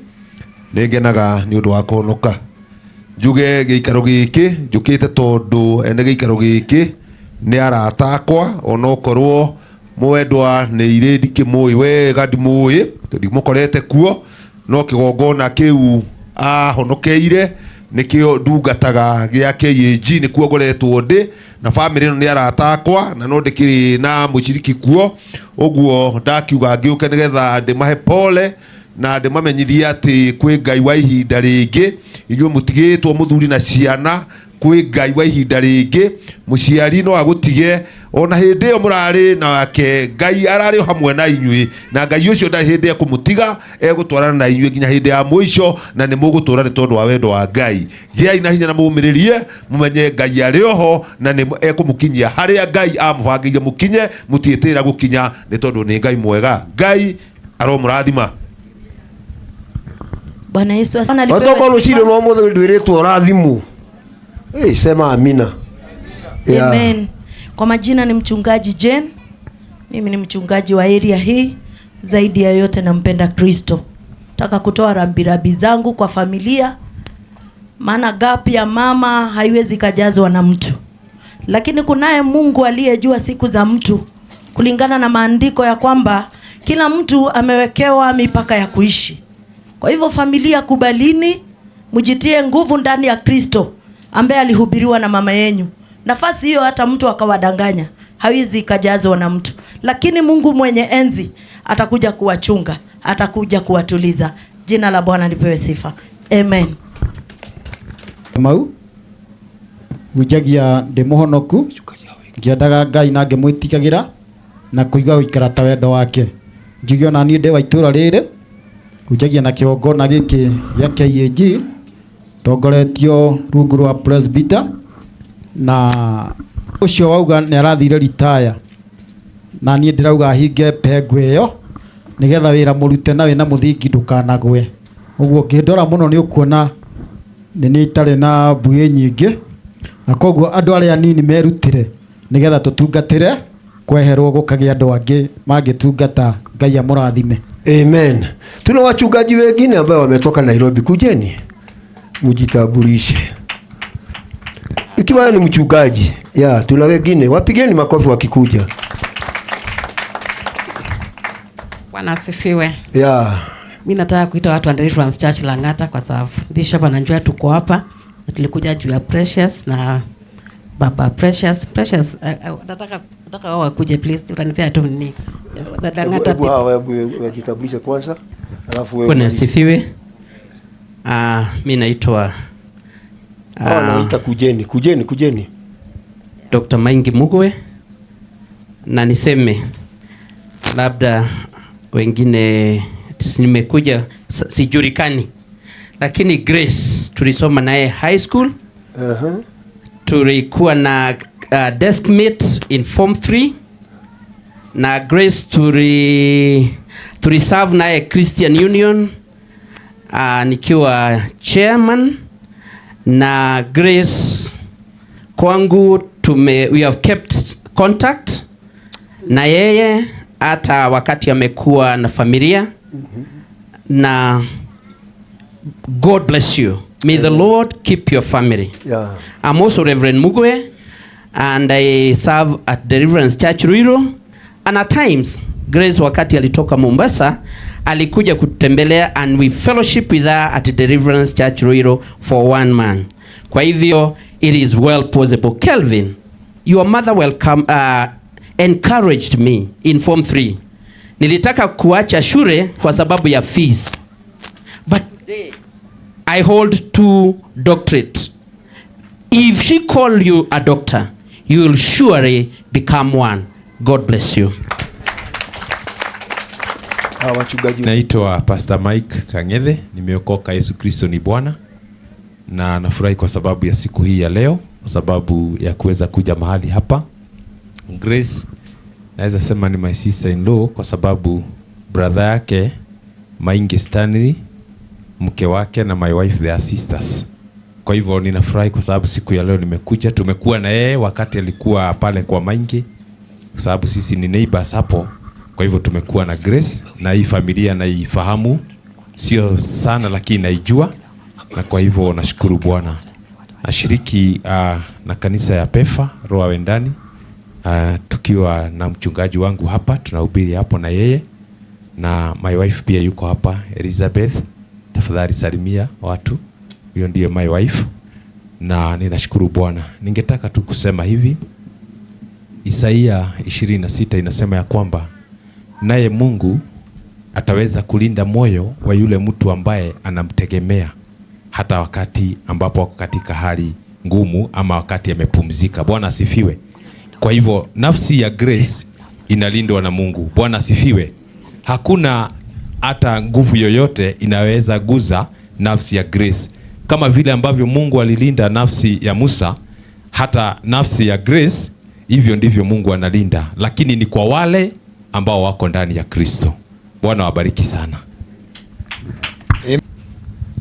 Ningenaga ni undu wa kuhonoka. Njuge giikaro giki, njukite tondu ene giikaro giki ni arata akwa onokorwo mwendwa ni iredi kimui wega ndimui ndimukorete kuo no kigongona kiu ahonokeire nikio ndungataga gia KAG ni kuo ngoretwo ndi na family no ni arata akwa na no ndikiri na muciriki kuo uguo ndakiuga ngiuke nigetha ndimahe pole na ndimamenyithia ati kwi Ngai wa ihinda ringi inyuĩ mutigitwo muthuri na ciana kwi Ngai wa ihinda ringi muciari no agutige ona hindi yo murari nake Ngai arari hamwe na inyuĩ na Ngai ucio ndari hindi ekumutiga egutwarana na inyuĩ nginya hindi ya mwisho na ni mugutura ni tondu wa wendo wa Ngai giai na hinya na mumiririe mumenye Ngai ari oho na ni ekumukinyia haria Ngai amubangire mukinye mutiitira gukinya ni tondu ni Ngai mwega. Ngai aromurathima. Bwana Yesu asifiwe. Watoko rushiro no muthe ndwiritwo rathimu. Sema amina. Amen. Kwa majina ni mchungaji Jane. Mimi ni mchungaji wa area hii zaidi ya yote nampenda Kristo. Nataka kutoa rambirambi zangu kwa familia, maana gap ya mama haiwezi kajazwa na mtu, lakini kunaye Mungu aliyejua siku za mtu, kulingana na maandiko ya kwamba kila mtu amewekewa mipaka ya kuishi. Kwa hivyo familia, kubalini, mjitie nguvu ndani ya Kristo ambaye alihubiriwa na mama yenyu. Nafasi hiyo hata mtu akawadanganya hawezi kajazwa na mtu, lakini Mungu mwenye enzi atakuja kuwachunga, atakuja kuwatuliza. Jina la Bwana lipewe sifa. Amen. Mau ujagia ndemuhonoku ngiendaga Ngai nange mwitikagira na kuigua uikara ta wendo wake. Njigio na niĩ ndĩ wa itũra rĩrĩ ujagia na kĩgongona gĩkĩ gĩa KAG tongoretio rungu rwa presbyter, na ucio wauga nĩ arathire retire, na niĩ ndĩrauga hinge pengo ĩyo nigetha wĩra mũrute na wĩna mũthingi ndũkanagwe. Ũguo ngĩndora mũno nĩ ũkuona nĩ itarĩ na mbuĩ nyingĩ, na koguo andũ arĩa nini merutire nigetha tũtungatĩre kweherwo gũkagĩa andũ angĩ mangĩtungata. Ngai amũrathime. Amen. Tuna wachungaji wengine ambao wametoka Nairobi, kujeni mjitambulishe. Ikiwa ni mchungaji, tuna wengine, wapigeni makofi wakikuja. Bwana asifiwe. Mimi nataka kuita watu wa Deliverance Church Lang'ata kwa sababu Bishop anajua tuko hapa. Tulikuja juu ya Precious na Baba Precious. Nataka wao wakuje please, utanipea tu nini. Lang'ata. Hebu wajitambulishe kwanza. Alafu wewe. Bwana asifiwe. Mimi naitwa naita kujeni. Dr. Maingi Mugwe, na niseme labda wengine nimekuja sijulikani, lakini Grace tulisoma naye high school. Tulikuwa na desk mate in form 3, na Grace tuliserve naye Christian Union nikiwa chairman, na Grace kwangu we have kept contact na yeye hata wakati amekuwa na familia. Na God bless you. May the Lord keep your family. I'm also Reverend Mugwe, and I serve at Deliverance Church Ruiru, and at times Grace wakati alitoka Mombasa alikuja kutembelea, and we fellowship with her at Deliverance Church Ruiru for 1 month. Kwa hivyo it is well possible. Kelvin, your mother encouraged me in form 3. Nilitaka kuacha shule kwa sababu ya fees, but I hold 2 doctorates. If she call you a doctor, you will surely become one. God bless you. Naitwa Pastor Mike Kang'ethe, nimeokoka. Yesu Kristo ni Bwana, na nafurahi kwa sababu ya siku hii ya leo, kwa sababu ya kuweza kuja mahali hapa. Grace naweza sema ni my sister in law kwa sababu brother yake Maingi Stanley, mke wake na my wife they are sisters. Kwa hivyo ninafurahi kwa sababu siku ya leo nimekuja. Tumekuwa na yeye wakati alikuwa pale kwa Maingi, kwa sababu sisi ni neighbors hapo. Kwa hivyo tumekuwa na Grace, na hii familia naifahamu, sio sana lakini naijua, na kwa hivyo nashukuru Bwana. Nashiriki na kanisa ya Pefa Roa Wendani, tukiwa na mchungaji wangu hapa, tunahubiri hapo na yeye, na my wife pia yuko hapa, Elizabeth. Tafadhali salimia watu, huyo ndiye my wife, na ninashukuru Bwana. Ningetaka tu kusema hivi, Isaia 26 inasema ya kwamba naye Mungu ataweza kulinda moyo wa yule mtu ambaye anamtegemea hata wakati ambapo wako katika hali ngumu ama wakati amepumzika. Bwana asifiwe. Kwa hivyo nafsi ya Grace inalindwa na Mungu. Bwana asifiwe. Hakuna hata nguvu yoyote inaweza guza nafsi ya Grace. Kama vile ambavyo Mungu alilinda nafsi ya Musa, hata nafsi ya Grace hivyo ndivyo Mungu analinda, lakini ni kwa wale ambao wako ndani ya Kristo. Bwana wabariki sana.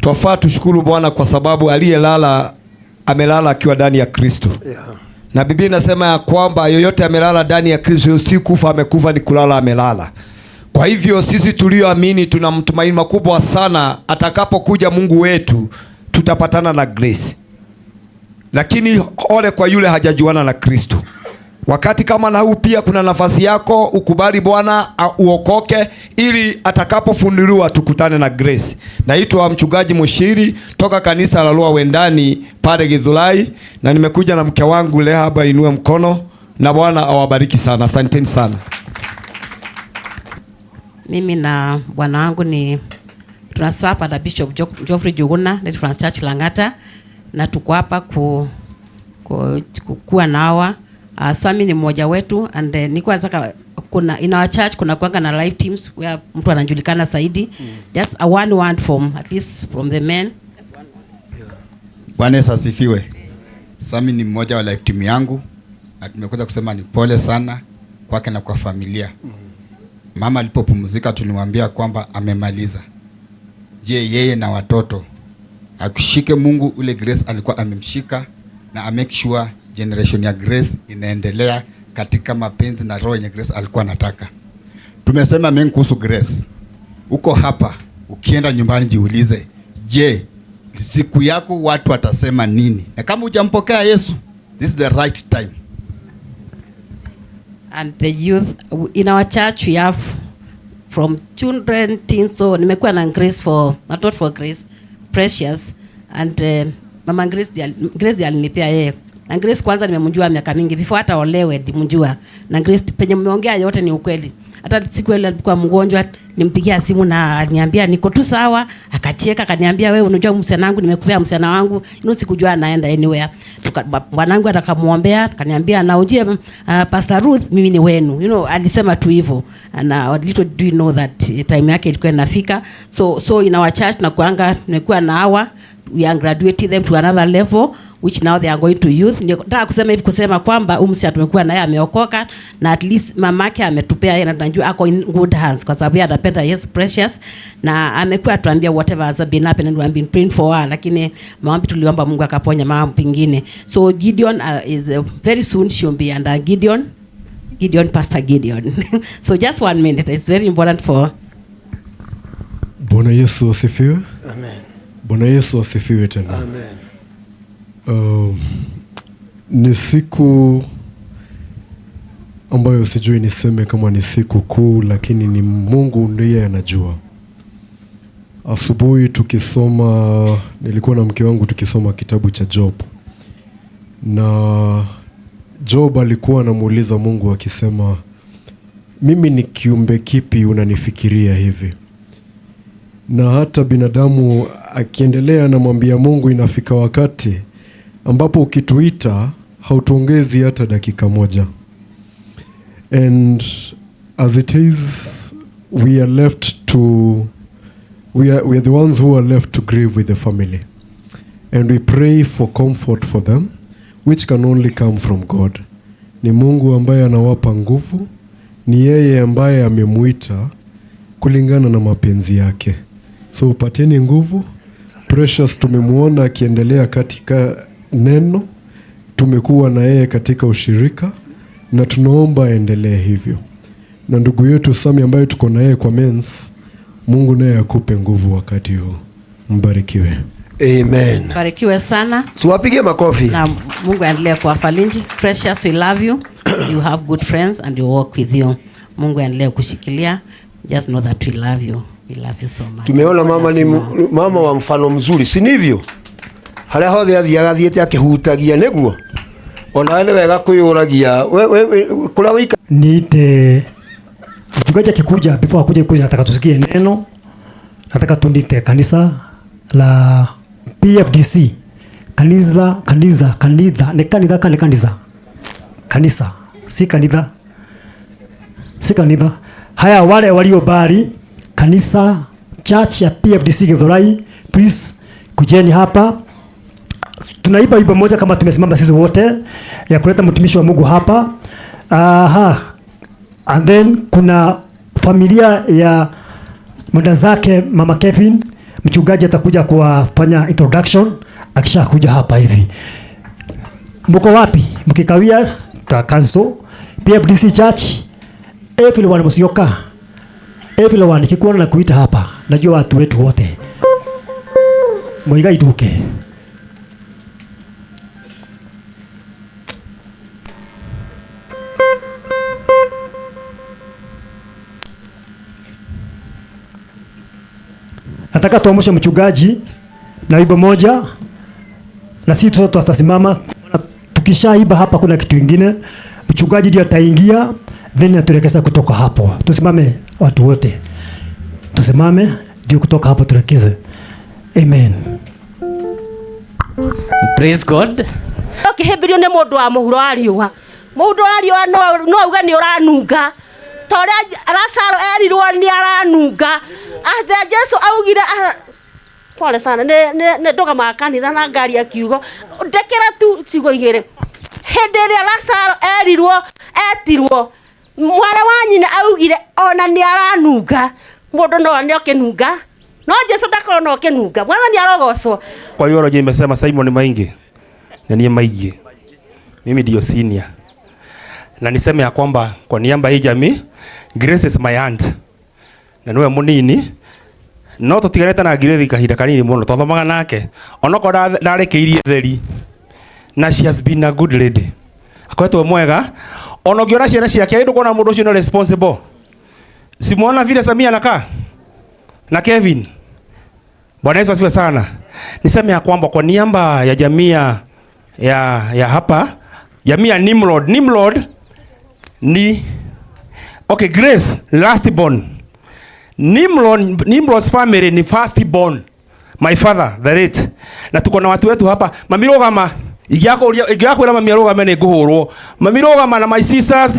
Twafaa tushukuru Bwana kwa sababu aliyelala amelala akiwa ndani ya Kristo. Na Biblia inasema ya kwamba yoyote amelala ndani ya Kristo usikufa amekufa, ni kulala amelala. Kwa hivyo sisi tulioamini tuna mtumaini makubwa sana, atakapokuja Mungu wetu tutapatana na grace. Lakini ole kwa yule hajajuana na Kristo. Wakati kama na huu pia kuna nafasi yako, ukubali Bwana uokoke ili atakapofunuliwa tukutane na grace. Naitwa mchungaji Mushiri toka kanisa la Loa Wendani pale Githurai, na nimekuja na mke wangu Lehab, inue mkono, na Bwana awabariki sana. Asanteni sana. Mimi na bwana wangu ni tunasapa na Bishop Geoffrey Juguna na France Church Langata, na tuko hapa kuwa nawa. Sami ni mmoja wetu, and nilikuwa nataka kuna in our church kuna kuanga na live teams where mtu anajulikana zaidi. Just a one word from at least from the men. Bwana Yesu asifiwe. Sami ni mmoja wa live team yangu, na tumekuja kusema ni pole sana kwake na kwa familia. Mama alipopumzika tulimwambia kwamba amemaliza. Je, yeye na watoto akishike Mungu ule grace alikuwa amemshika, na make sure generation ya grace inaendelea katika mapenzi na roho ya grace alikuwa anataka. Tumesema mengi kuhusu grace. Uko hapa, ukienda nyumbani jiulize, je, siku yako watu watasema nini? Na kama hujampokea Yesu, this is the right time. And the youth in our church we have from children, teens, so nimekuwa na grace for not for grace, precious, and mama Grace alinipea yeye. Na Grace kwanza nimemjua miaka mingi before hata olewe nimjua. Na Grace penye mmeongea yote ni ukweli. Hata siku ile alikuwa mgonjwa nimpigia simu na aliniambia niko tu sawa, akacheka akaniambia wewe unajua msichana wangu nimekupea msichana wangu, sikujua anaenda anywhere. Bwanangu akamuombea akaniambia na ujie Pastor Ruth mimi ni wenu. Alisema tu hivyo. Na little do you know that time yake ilikuwa inafika. So in our church na kuanga nimekuwa na hawa, we are graduating them to another level which now they are going to youth. Nataka kusema hivi kusema kwamba umsi tumekuwa naye ameokoka, na at least mamake ametupea yeye, na tunajua ako in good hands kwa sababu yeye anapenda Yes precious, na amekuwa tuambia whatever has been happening we have been praying for her, lakini maombi tuliomba Mungu akaponya mambo pengine. So Gideon is very soon she'll be under Gideon Pastor Gideon. So just 1 minute, it's very important for. Bwana Yesu asifiwe. Amen. Bwana Yesu asifiwe tena. Amen. Ni siku ambayo sijui niseme kama ni siku kuu, lakini ni Mungu ndiye anajua. Asubuhi tukisoma, nilikuwa na mke wangu tukisoma kitabu cha Job, na Job alikuwa anamuuliza Mungu akisema, mimi ni kiumbe kipi unanifikiria hivi? Na hata binadamu akiendelea anamwambia Mungu, inafika wakati ambapo ukituita hautuongezi hata dakika moja. And as it is, we are the ones who are left to grieve with the family. And we pray for comfort for them, which can only come from God. Ni Mungu ambaye anawapa nguvu, ni yeye ambaye amemuita kulingana na mapenzi yake. So upateni nguvu. Precious tumemuona akiendelea katika neno, tumekuwa na yeye katika ushirika, na tunaomba aendelee hivyo. Na ndugu yetu Sami ambaye tuko na yeye kwa mens, Mungu naye akupe nguvu wakati huu. Mbarikiwe. Amen. Barikiwe sana. Tuwapige makofi. Na Mungu aendelee kuwafalinji. Precious, we love you. You have good friends and you walk with you. Mungu aendelee kushikilia. Just know that we love you. We love you so much. Tumeona mama ni mama wa mfano mzuri, si ndivyo? Haria hothe athiaga thiete akihutagia neguo. Ona wewe wega kuyuragia. Wewe kula wika. Nite mchungaji akikuja before akuje kuja, nataka tusikie neno. Nataka tundite kanisa la PFDC. Kanisa ni kanisa. Si kanisa. Haya, wale waliobari kanisa church ya PFDC Githurai, please kujeni hapa. Tunaiba wimbo moja kama tumesimama sisi wote ya kuleta mtumishi wa Mungu hapa. And then kuna familia ya mwenda zake mama Kevin, mchungaji atakuja kufanya introduction akisha kuja hapa hivi. Mko wapi? Mkikawia ta cancel. PFDC church everyone msioka. everyone nikikuona na kuita hapa, najua watu wetu wote. Muigai duke. Nataka tuamshe mchungaji na wimbo moja na sisi sote tutasimama. Tukishaiba hapa kuna kitu kingine. Mchungaji ndiye ataingia, then atuelekeza kutoka hapo. Tusimame watu wote. Tusimame ndio kutoka hapo tuelekeze. Amen. Praise God. Kihibirio ne mundu wa muhuro ariwa. Mundu ariwa no uga ni uranunga. Tore Lazaro erirwo ni aranunga. Ate Jesu augire pole sana ne ndoga makanitha na ngari akiugo ndekera tu cigo igere. Hende ria Lazaro etirwo mwana wa nyina augire ona ni aranunga. Mundu no ni okenunga. No Jesu ndakoro no okenunga. Mwana ni arogocwo. Kwa hiyo roje imesema Simon Maingi na ni Maingi. Mimi ndio senior. Na niseme ya kwamba kwa niaba hii jamii, Grace is my aunt. Na niwe munini. No tutiganete na Grace kahinda kanini muno twathomaga nake. Onoko ndarekeirie theri. Na she has been a good lady. Akoretwo mwega. Ono ngiona ciana ciake ndu kuona mundu ucio no responsible. Simuona vile Samia anakaa na Kevin. Bwana Yesu asifiwe sana. Niseme ya kwamba kwa niaba ya jamii ya hapa, jamii ya Nimrod ni okay, Grace last born. Nimrod's family ni first born. My father the late. Na tuko na watu wetu hapa. Mamirogama igiako ila mamirogama ni guhurwo. Mamirogama na my sisters.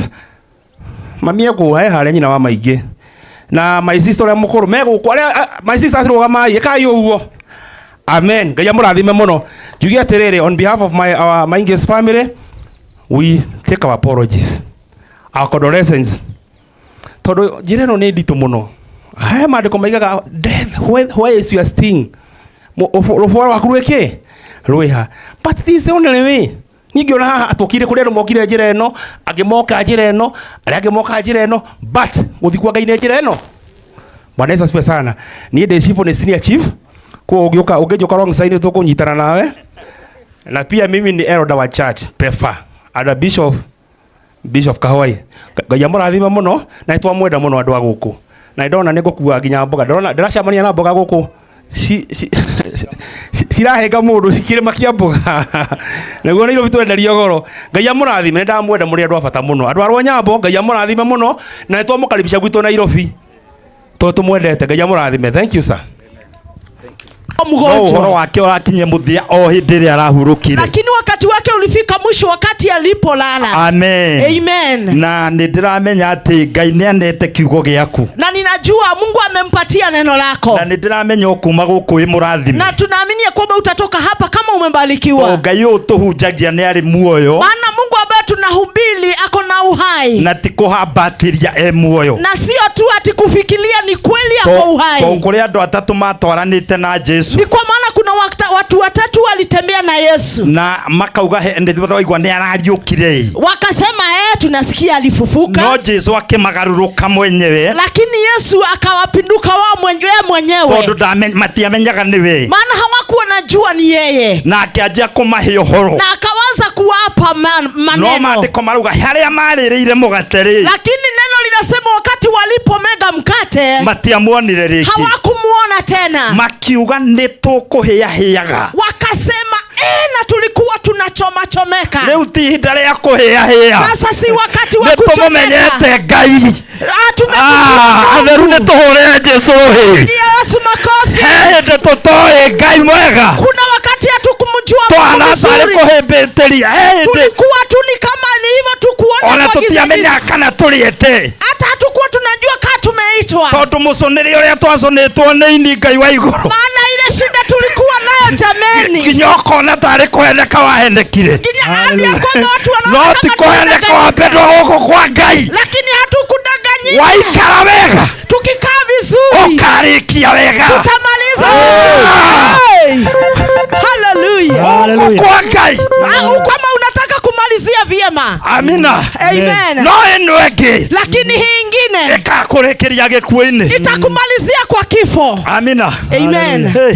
Mamiego hale nyina wa maige. Na my sister ya mukuru mego kwa my sisters rogama yekayo uwo. Amen. Ngai amurathime muno. Jugia atiriri on behalf of our Maingi's family, we take our apologies. Our condolences. Todo jireno ne ditu muno. Haya maandiko maigaga death where is your sting? Rufora wakurueke. Ruiha. But this is the only way. Ningiona haha atokire kuri mokire njira eno, agimoka njira eno, ari agimoka njira eno, but guthikwa Ngai ne njira eno. Bwana Yesu asifiwe sana. Ni the chief ni senior chief. Kwa ugejoka wrong side tukunyitana nawe. Na pia mimi ni elder wa church Pefa. Ada Bishop Kahoi. Ngai amurathime muno na twamwenda muno andu aguku. Na ndona nigukua nginya mboga. Ndiracamania na mboga guku. Sirahenga mundu kirima kia mboga. Naguo niro bitwenderio goro. Ngai amurathime ndamwenda muri andu abata muno. Andu arwa nyambo Ngai amurathime muno na twamukaribisha gwitu Nairobi. Tumwendete Ngai amurathime. Thank you sir. Uhoro wake urakinye muthia o hindi ria arahurukire, lakini wakati wake ulifika mwisho wakati alipolala. Amen. Amen. Na ndiramenya ati Ngai nianete kiugo giaku, na ninajua Mungu amempatia neno lako, na ndiramenya ukuma guku i murathime, na tunaamini kwamba utatoka hapa kama umebarikiwa. Ngai utuhunjagia ni ari muoyo, maana Mungu ambaye tunahubiri ako na uhai, na tikuhabatiria muoyo, na sio tu ati kufikiria ni kweli ako uhai. Kwa kuri andu atatu matwaranite na Jesu, ni kwa maana kuna watu watatu walitembea na Yesu na makauga ndithwaigwa ni arariukire, wakasema tunasikia alifufuka. No Jesu akimagaruruka mwenyewe, lakini Yesu akawapinduka wao mwenyewe, tondu matiamenyaga niwe, maana hawakuwa najua ni yeye, na akianjia kumahe uhoro, na akaanza kuwapa maneno. No maandiko maruga haria maririire mugateri, lakini neno linasema wakati walipomega mkate matiamuonire ringi, hawakumuona tena, makiuga nitukuhiahiaga, wakasema na tulikuwa tunachomeka. Leo ti ihinda ria kuhiahia, sasa si wakati wa kuchomeka. Tumumenyete Ngai, atheru nituhure Jesu rohi, Yesu makofi. Hende tutoe Ngai mwega, kuna wakati hatukumjua Mungu vizuri, tulikuwa tu ni kama hivyo tukuona kwa giza, tutiamenya kana turiete, hata hatukuwa tunajua kama tumeitwa, tondu musoneri uria twasonetwo ni ini Ngai wa iguru, maana ile shida tulikuwa nayo jameni, kinyoko na tari kuhendeka wahendekire, no ti kuhendeka wapendwa guku kwa Ngai, lakini hatukudanganyika, waikara wega, tukikaa vizuri, ukarikia wega, tutamaliza. Hallelujah. Kwa Ngai, kama unataka kumaliza Nitakumalizia vyema. Amina. Amen. No eno enge. Lakini hii ingine ikakurekeria gikuini. Itakumalizia kwa kifo. Amina. Amen. Hey.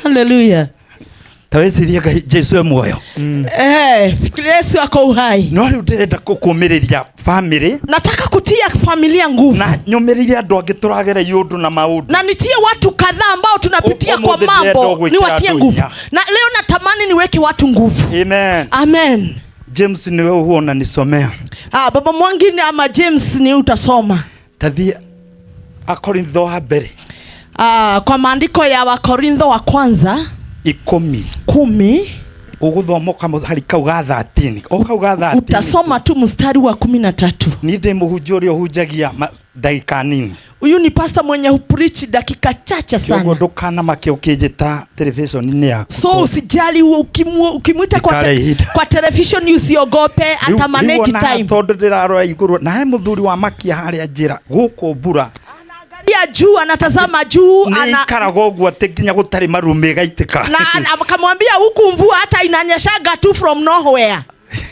Hallelujah. Taweciria Jesu e muoyo. Yesu ako uhai. No riu ndirenda kukumiriria family. Nataka kutia familia nguvu. Na nyumiriria andu angi turagera yundu na maundu. Na nitie watu kadhaa ambao tunapitia kwa mambo niwatie nguvu. Na leo natamani niweke watu nguvu. Amen. Amen. James ni wewe huo unanisomea. Baba mwingine ama James ni utasoma. Tathia Akorintho wa mbere. Kwa maandiko ya Wakorintho wa kwanza 10 uguthomoka hari kau ga 13 o kau ga 13 utasoma tu mstari wa 13. Ni ndi muhunjia uria uhunjagia dakika nini. Huyu ni pastor mwenye hupreach dakika chache sana. Yogo ndukana make ukijeta television ni yako. So usijali ukimwita kwa television usiogope, ata manage time. Tondu ndirarora iguru na he muthuri wa makia haria njira guku mbura. Ya juu anatazama juu karaga uguo atiginya gutari marume gaitika. Na akamwambia huku mvua hata inanyeshaga tu from nowhere.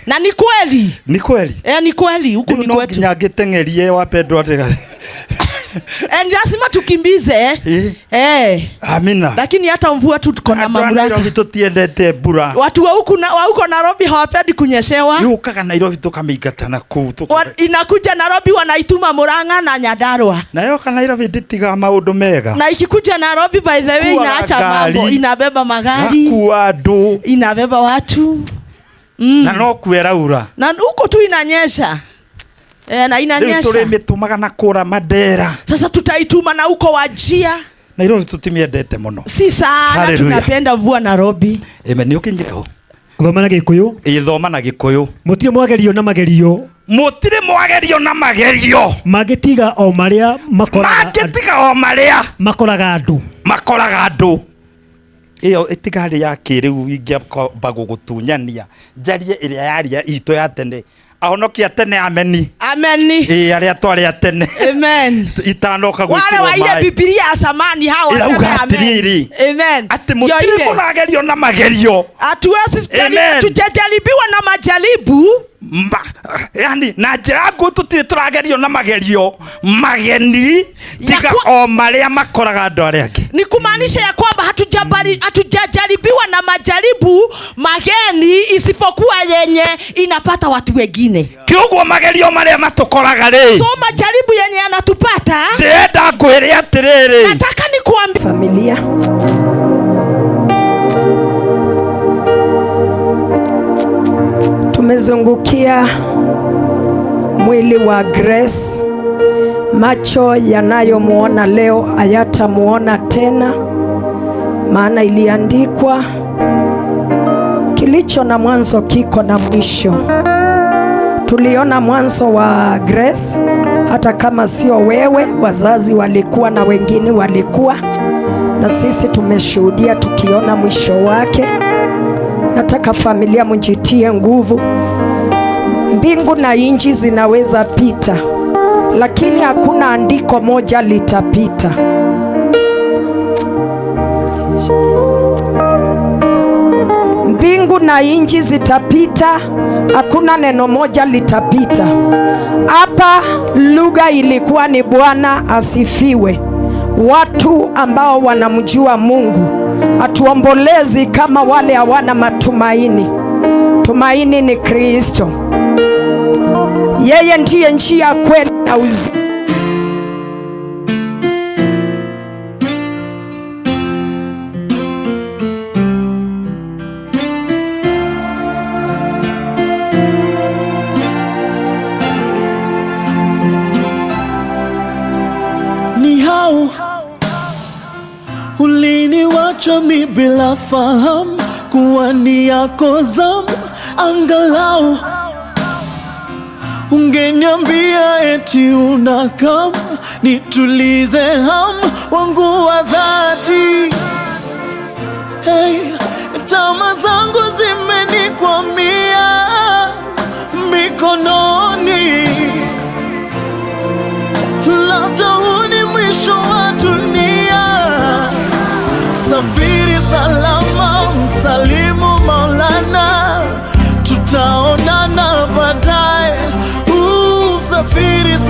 Na ni kweli. Ni kweli. Ni kweli huku ni kwetu. Nginya gitengerie wa Pedro atega. Lazima tukimbize. Amina. Lakini hata mvua tu tuko na mamlaka. Nairobi tutiendete mbura. Watu wa huko Nairobi hawapendi kunyeshewa. Yukaga Nairobi tukameigatana kuu. Inakuja Nairobi wanaituma Murang'a na Nyandarua. Na yoka Nairobi nditiga maundu mega. Na ikikuja Nairobi by the way inaacha mambo, inabeba magari, andu, inabeba watu. Na no kweraura. Na huko tu inanyesha. Na inanyesha. Tumetumaga na kura Madera. Sasa tutaituma na huko Wajia. Nairobi tutimiendete muno. Si sana tunapenda mvua Nairobi. Ni ukinyire ho. Kuthoma na Gikuyu. Thoma na Gikuyu. Mutire mwagerio na magerio. Mutire mwagerio na magerio. Magitiga o maria makoraga. Magitiga o maria makoraga andu. Makoraga andu. Iyo itigari ya kiriu ingĩamba gugutunyania njarie iria yaria ito ya tene ahonokia tene ameni aria twari ya tene amen itanoka gwikirwo wale wa ile Biblia ya samani hao wasema amen ati mutire munagerio na magerio atuwezi tujajaribiwa na majaribu yani na njira tutire turagerio na magerio mageni tiga o maria makoraga andu aria angi ni kumaanisha ya kwamba hatujajaribiwa na majaribu mageni isipokuwa yenye inapata watu wengine kiugwo magerio maria matukoraga ri so majaribu yenye yanatupata ndenda ngwire atiriri nataka nikuambie familia tumezungukia mwili wa Grace. Macho yanayomuona leo hayatamuona tena, maana iliandikwa, kilicho na mwanzo kiko na mwisho. Tuliona mwanzo wa Grace, hata kama sio wewe, wazazi walikuwa na wengine walikuwa, na sisi tumeshuhudia tukiona mwisho wake. Nataka familia mjitie nguvu. Mbingu na inji zinaweza pita, lakini hakuna andiko moja litapita. Mbingu na inji zitapita, hakuna neno moja litapita. Hapa lugha ilikuwa ni Bwana asifiwe. Watu ambao wanamjua Mungu, atuombolezi kama wale hawana matumaini. Tumaini ni Kristo. Yeye ndiye njia, kweli na uzima. Ni hao uliniwacha mi bila fahamu kuwa ni yako zamu, angalau ungeniambia eti unakam nitulize hamu wangu wa dhati. Hey, tama zangu zimenikwamia mikononi, labda huu ni mwisho wa dunia. Safiri salama, msalimu Maulana, tutaonana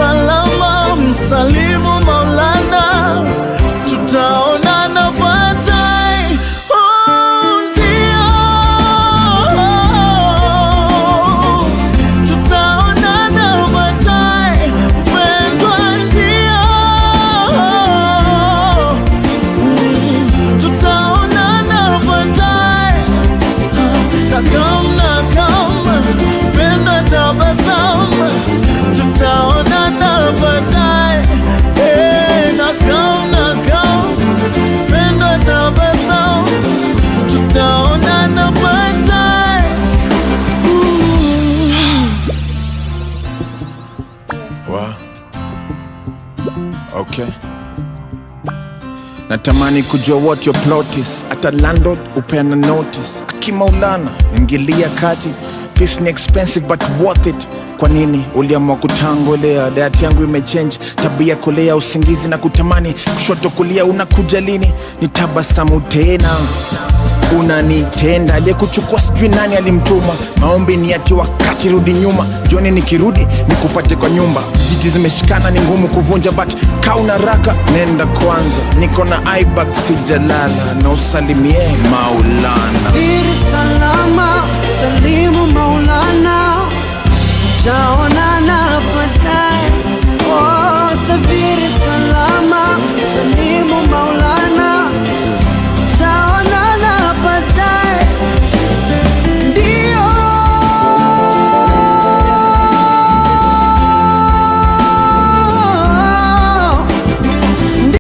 salama, msalimu Maulana, tutaonana baadaye. Oh, ndio, tutaonana baadaye, mpendwa, ndio, tutaonana baadaye. Nakam, mpendwa, tabasamu, tutaonana baadaye. Nakam, mpendwa, tabasamu, tutaonana baadaye. Wow. Okay. Natamani kujua what your plot is. Ata landlord upeana notice. Akimaulana ingilia kati. Peace ni expensive but worth it. Kwa nini uliamua kutangolea? Diet yangu imechange, tabia kolea, usingizi na kutamani, kushoto kulia, unakuja lini? Nitabasamu tena, unanitenda. Aliyekuchukua sijui nani alimtuma, maombi ni ati wakati rudi nyuma. Jioni nikirudi nikupate kwa nyumba, jiti zimeshikana ni ngumu kuvunja, but kauna raka nenda kwanza, niko na iBag sijalala, na usalimie Maulana. Salama, salimu Maulana,